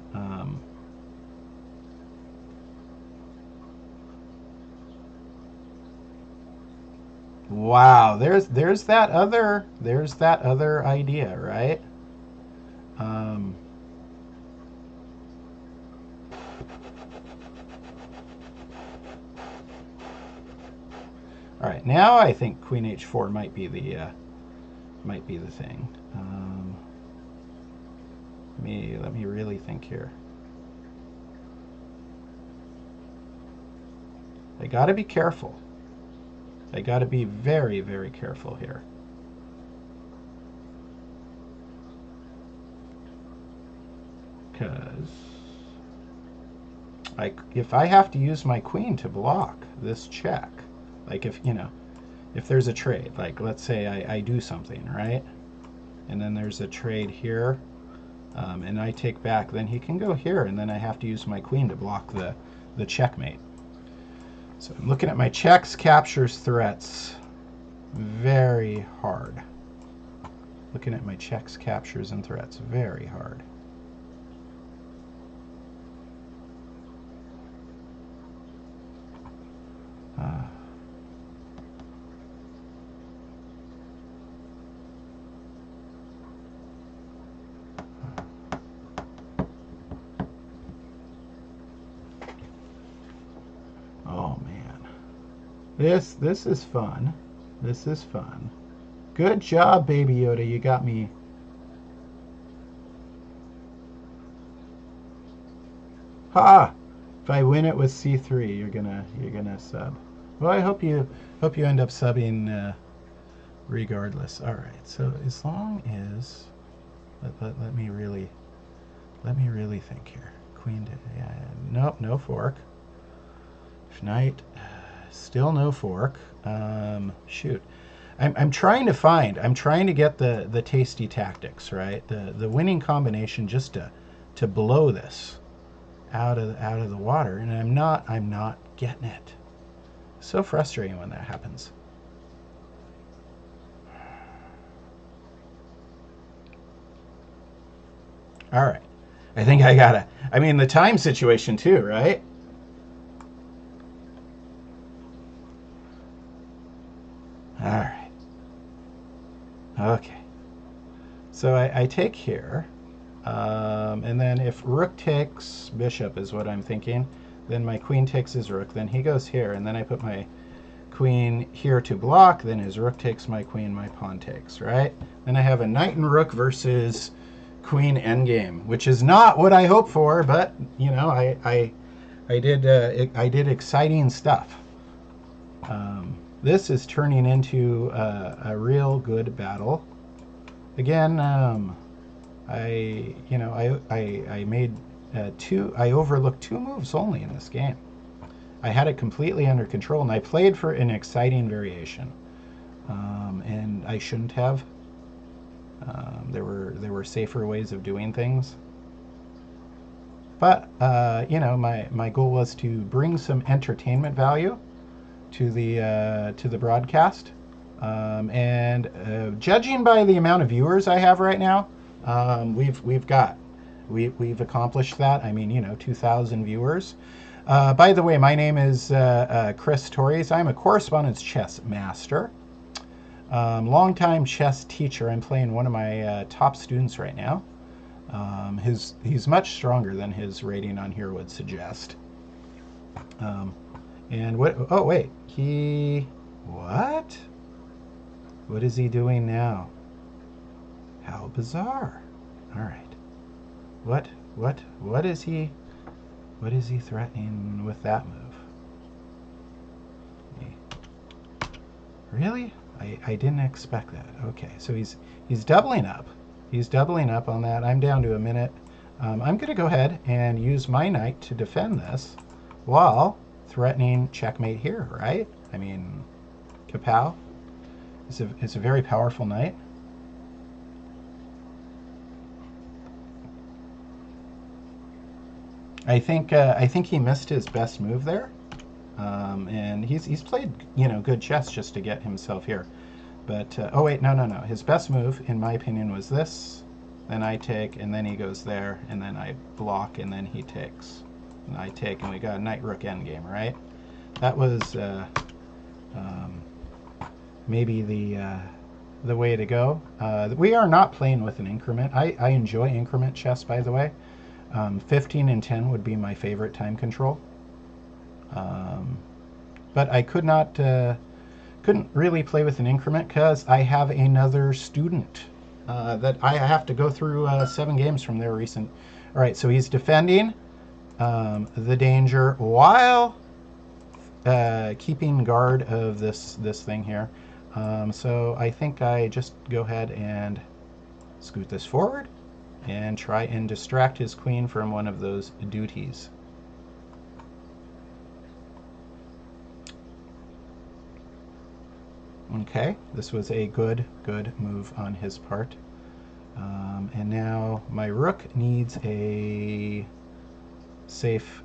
Wow, there's that other idea, right? All right, now I think queen h4 might be the thing. Let me really think here. I got to be careful. I got to be very, very careful here. Because if I have to use my queen to block this check, like if there's a trade, like let's say I do something, right? And then there's a trade here, and I take back, then he can go here, and then I have to use my queen to block the checkmate. So I'm looking at my checks, captures, threats. Very hard. Looking at my checks, captures, and threats. Very hard. Oh man, this is fun. This is fun. Good job, Baby Yoda. You got me. Ha! If I win it with C3, you're gonna sub. Well, I hope you end up subbing regardless. All right. So as long as let me really think here. Queen to nope, no fork. Knight, still no fork. Shoot. I'm trying to get the tasty tactics, right? The winning combination just to blow this out of the water, and I'm not getting it. So frustrating when that happens. All right. I think I gotta. I mean, the time situation too, right? All right. Okay. So I take here, and then if rook takes bishop is what I'm thinking, then my queen takes his rook, then he goes here, and then I put my queen here to block, then his rook takes my queen, my pawn takes, right? Then I have a knight and rook versus queen endgame, which is not what I hoped for, but you know, I did exciting stuff. This is turning into a real good battle. Again, I made I overlooked 2 moves only in this game. I had it completely under control, and I played for an exciting variation. And I shouldn't have. There were safer ways of doing things. But you know, my goal was to bring some entertainment value to the broadcast. And judging by the amount of viewers I have right now, we've accomplished that. I mean, you know, 2,000 viewers. By the way, my name is Chris Torres. I'm a correspondence chess master, longtime chess teacher. I'm playing one of my top students right now. He's much stronger than his rating on here would suggest. And what? Oh wait, what? What is he doing now? How bizarre! All right. What is he threatening with that move? Really? I didn't expect that. Okay, so he's doubling up. He's doubling up on that. I'm down to a minute. I'm going to go ahead and use my knight to defend this while threatening checkmate here, right? I mean, kapow. It's a very powerful knight. I think he missed his best move there, and he's played, you know, good chess just to get himself here. But oh wait, no. His best move, in my opinion, was this. Then I take, and then he goes there, and then I block, and then he takes, and I take, and we got a knight rook endgame, right? That was maybe the way to go. We are not playing with an increment. I enjoy increment chess, by the way. 15 and 10 would be my favorite time control. But I could not couldn't really play with an increment because I have another student that I have to go through 7 games from their recent. All right, so he's defending the danger while keeping guard of this thing here. So I think I just go ahead and scoot this forward and try and distract his queen from one of those duties. Okay, this was a good move on his part. And now my rook needs a safe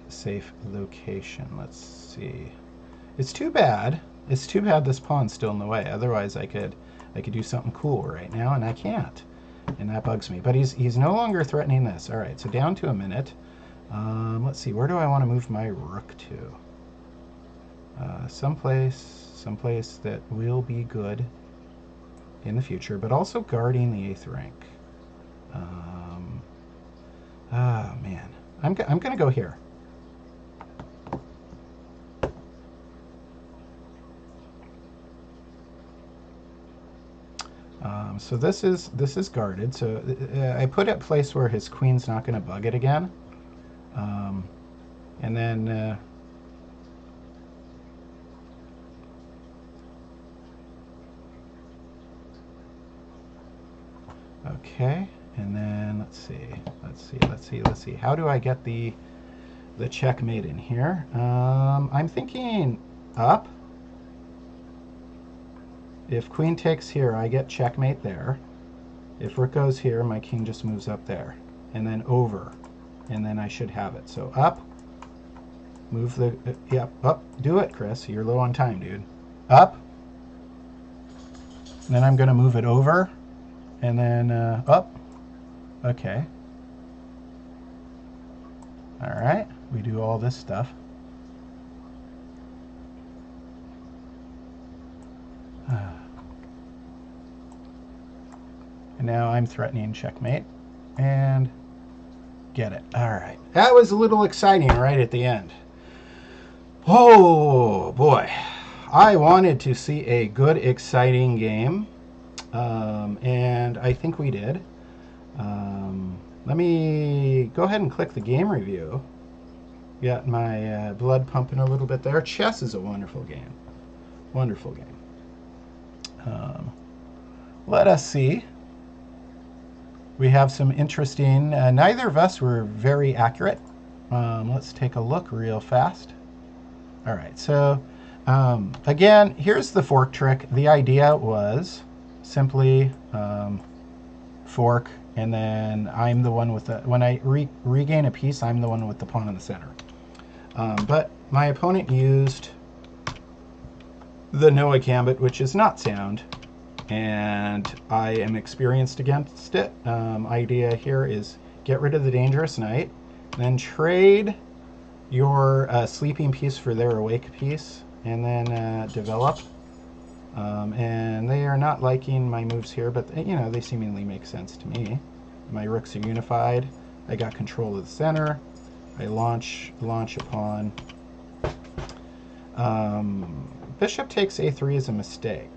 location. Let's see. It's too bad. It's too bad this pawn's still in the way. Otherwise, I could do something cool right now, and I can't, and that bugs me. But he's no longer threatening this. All right, so down to a minute. Let's see. Where do I want to move my rook to? Someplace that will be good in the future, but also guarding the 8th rank. Oh man, I'm gonna go here. So this is guarded. So I put it a place where his queen's not going to bug it again, and then. Okay, and then let's see. How do I get the checkmate in here? I'm thinking up. If queen takes here, I get checkmate there. If rook goes here, my king just moves up there, and then over, and then I should have it. So up, move the yep, up. Do it, Chris. You're low on time, dude. Up. And then I'm going to move it over. And then up. Okay. All right. We do all this stuff. And now I'm threatening checkmate. And get it. All right. That was a little exciting right at the end. Oh, boy. I wanted to see a good, exciting game. And I think we did. Let me go ahead and click the game review. Got my blood pumping a little bit there. Chess is a wonderful game. Wonderful game. Let us see. We have some interesting, neither of us were very accurate. Let's take a look real fast. All right, so again, here's the fork trick. The idea was simply fork, and then I'm the one with the, when I regain a piece, I'm the one with the pawn in the center. But my opponent used the Noah Gambit, which is not sound, and I am experienced against it. Idea here is get rid of the dangerous knight, then trade your sleeping piece for their awake piece, and then develop. And they are not liking my moves here, but you know, they seemingly make sense to me. My rooks are unified. I got control of the center. I launch a pawn. Bishop takes a3 is a mistake.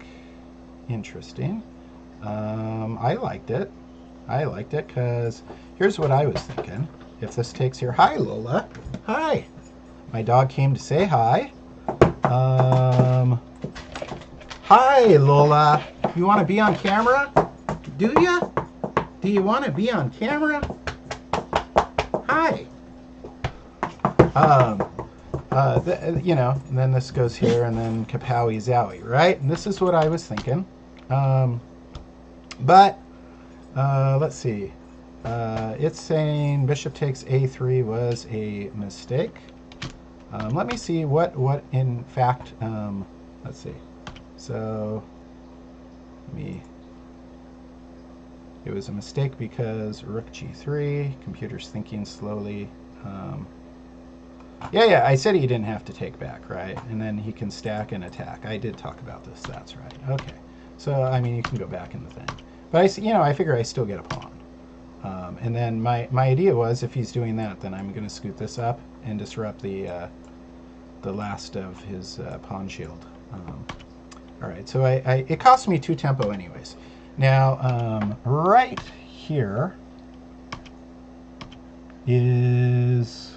Interesting. I liked it. I liked it because here's what I was thinking. If this takes here, hi Lola. Hi. My dog came to say hi. Hi Lola. You want to be on camera? Do you? Do you want to be on camera? Hi. You know, and then this goes here, and then kapowie zowie, right? And this is what I was thinking. But let's see. It's saying bishop takes a3 was a mistake. Let me see what in fact. Let's see. So it was a mistake because rook g3. Computer's thinking slowly. Yeah, I said he didn't have to take back, right? And then he can stack and attack. I did talk about this. That's right. Okay. So, I mean, you can go back in the thing. But, I figure I still get a pawn. And then my idea was if he's doing that, then I'm going to scoot this up and disrupt the last of his pawn shield. All All right, so it cost me 2 tempo anyways. Now, right here is,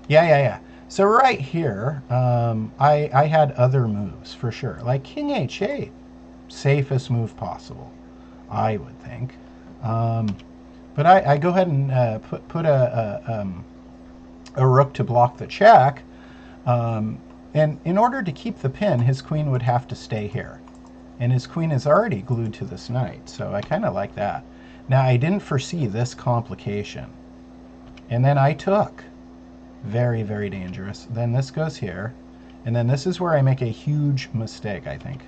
yeah. So right here, I had other moves for sure, like King H8, safest move possible, I would think. But I go ahead and put a rook to block the check. And in order to keep the pin, his queen would have to stay here. And his queen is already glued to this knight, so I kind of like that. Now, I didn't foresee this complication. And then I took. Very, very dangerous. Then this goes here. And then this is where I make a huge mistake, I think.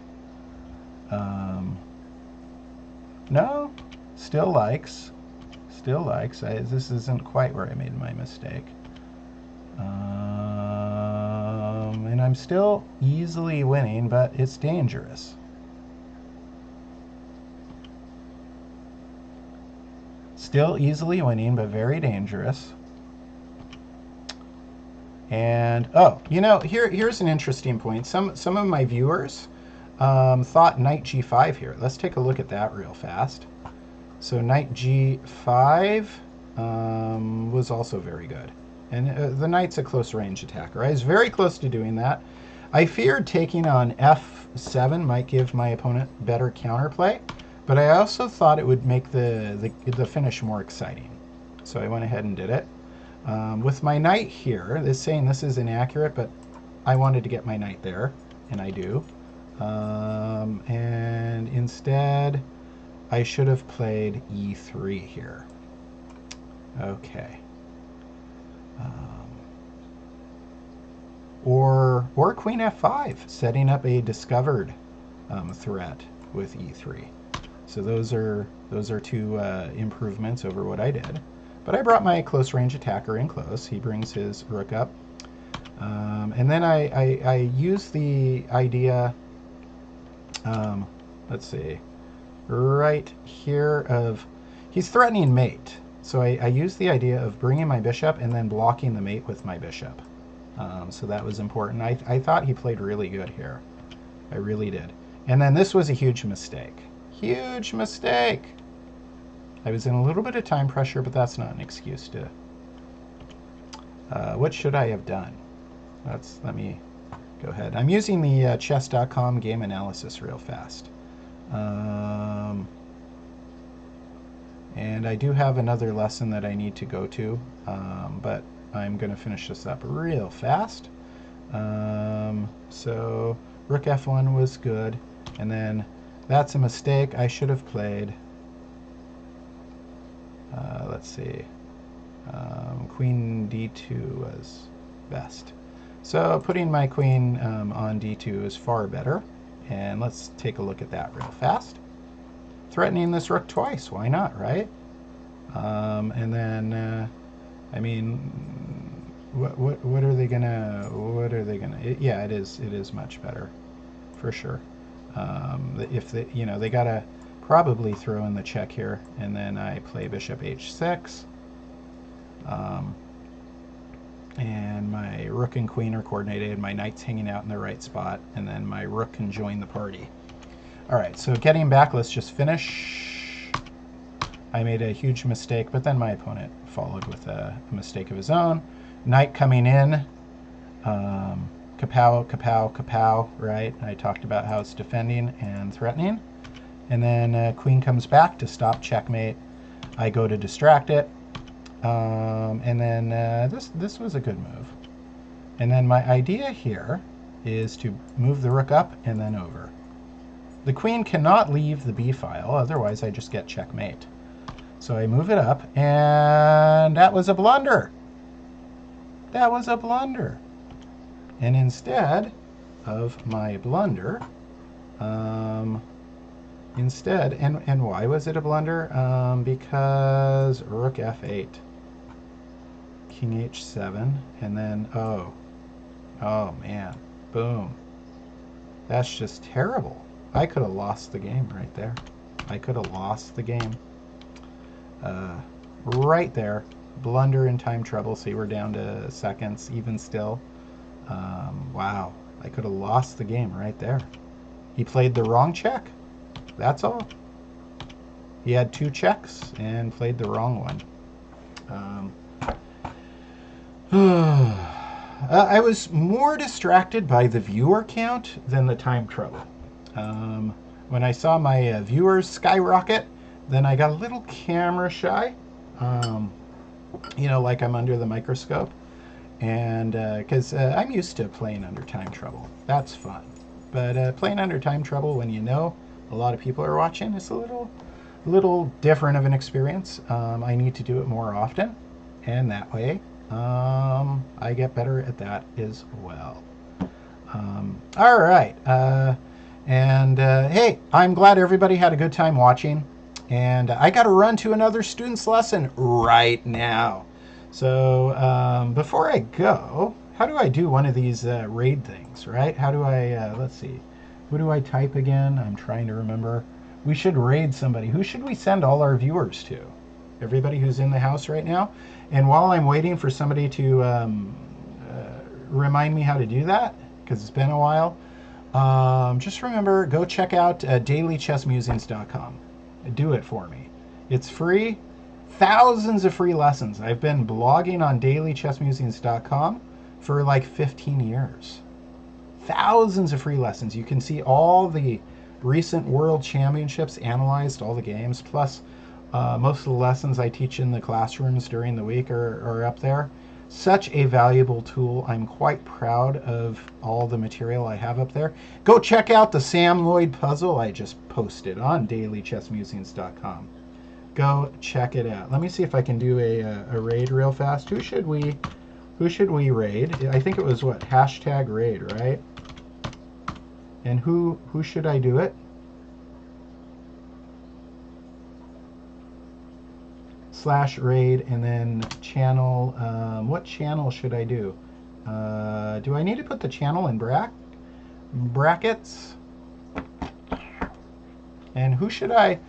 No, still likes. Still likes. This isn't quite where I made my mistake. And I'm still easily winning, but it's dangerous. Still easily winning, but very dangerous. And, oh, you know, here's an interesting point. Some of my viewers thought knight g5 here. Let's take a look at that real fast. So knight g5 was also very good. And the knight's a close range attacker. I was very close to doing that. I feared taking on f7 might give my opponent better counterplay, but I also thought it would make the finish more exciting. So I went ahead and did it. With my knight here, it's saying this is inaccurate, but I wanted to get my knight there, and I do. And instead, I should have played e3 here. Okay. Or queen f5, setting up a discovered threat with e3. So those are two improvements over what I did. But I brought my close range attacker in close. He brings his rook up. And then I use the idea, let's see, right here of, he's threatening mate. So I use the idea of bringing my bishop and then blocking the mate with my bishop. So that was important. I thought he played really good here. I really did. And then this was a huge mistake. Huge mistake! I was in a little bit of time pressure, but that's not an excuse to... what should I have done? Let me go ahead. I'm using the chess.com game analysis real fast. And I do have another lesson that I need to go to, but I'm going to finish this up real fast. So rook f1 was good, and then that's a mistake. I should have played, let's see, queen d2 was best. So putting my queen on d2 is far better, and let's take a look at that real fast. Threatening this rook twice, why not, right? And then, I mean, what are they gonna? Yeah, it is much better, for sure. If they, they gotta probably throw in the check here, and then I play bishop h6, and my rook and queen are coordinated. My knight's hanging out in the right spot, and then my rook can join the party. All right, so getting back, let's just finish. I made a huge mistake, but then my opponent followed with a mistake of his own. Knight coming in, kapow, kapow, kapow, right? I talked about how it's defending and threatening. And then queen comes back to stop checkmate. I go to distract it. And then this was a good move. And then my idea here is to move the rook up and then over. The queen cannot leave the b file, otherwise I just get checkmate. So I move it up, and that was a blunder. That was a blunder. And instead of my blunder, and why was it a blunder? Because rook f8, king h7, and then, oh man, boom. That's just terrible. I could have lost the game right there. I could have lost the game. Right there. Blunder in time trouble. See, we're down to seconds, even still. Wow. I could have lost the game right there. He played the wrong check. That's all. He had 2 checks and played the wrong one. I was more distracted by the viewer count than the time trouble. When I saw my viewers skyrocket, then I got a little camera shy. You know, like I'm under the microscope. And because I'm used to playing under time trouble. That's fun. But playing under time trouble when you know a lot of people are watching is a little different of an experience. I need to do it more often. And that way, I get better at that as well. All right. Hey, I'm glad everybody had a good time watching. And I got to run to another student's lesson right now. So before I go, how do I do one of these raid things, right? How do I, let's see, who do I type again? I'm trying to remember. We should raid somebody. Who should we send all our viewers to? Everybody who's in the house right now. And while I'm waiting for somebody to remind me how to do that, because it's been a while, just remember, go check out dailychessmusings.com. Do it for me. It's free. Thousands of free lessons. I've been blogging on dailychessmusings.com for like 15 years. Thousands of free lessons. You can see all the recent world championships analyzed, all the games, plus most of the lessons I teach in the classrooms during the week are up there. Such a valuable tool. I'm quite proud of all the material I have up there. Go check out the Sam Lloyd puzzle I just posted on dailychessmusings.com. Go check it out. Let me see if I can do a raid real fast. Who should we raid? I think it was what? #raid, right? And who should I do it? /raid and then channel. What channel should I do? Do I need to put the channel in brackets? And who should I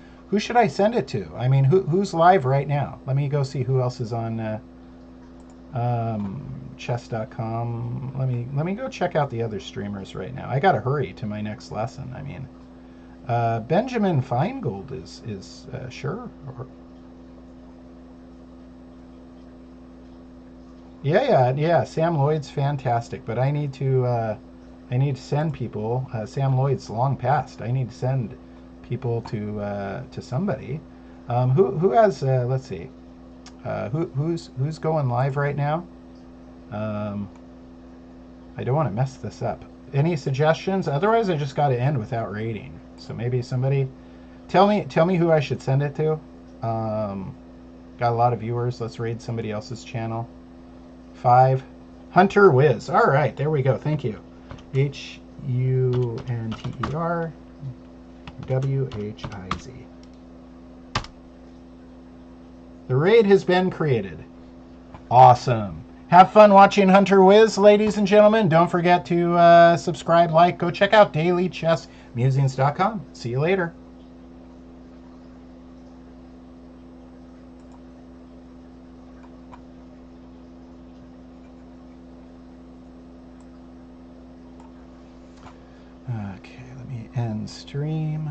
send it to? I mean, who's live right now? Let me go see who else is on chess.com. Let me go check out the other streamers right now. I gotta hurry to my next lesson. I mean, Benjamin Feingold is sure. Yeah. Sam Lloyd's fantastic, but I need to send people. Sam Lloyd's long past. I need to send people to somebody. Who has? Let's see. Who's going live right now? I don't want to mess this up. Any suggestions? Otherwise, I just got to end without rating. So maybe somebody tell me who I should send it to. Got a lot of viewers. Let's raid somebody else's channel. 5 Hunter Wiz. All right, there we go. Thank you. HUNTERWHIZ. The raid has been created. Awesome. Have fun watching Hunter Wiz, ladies and gentlemen. Don't forget to subscribe, like. Go check out dailychessmusings.com. See you later. Okay, let me end stream.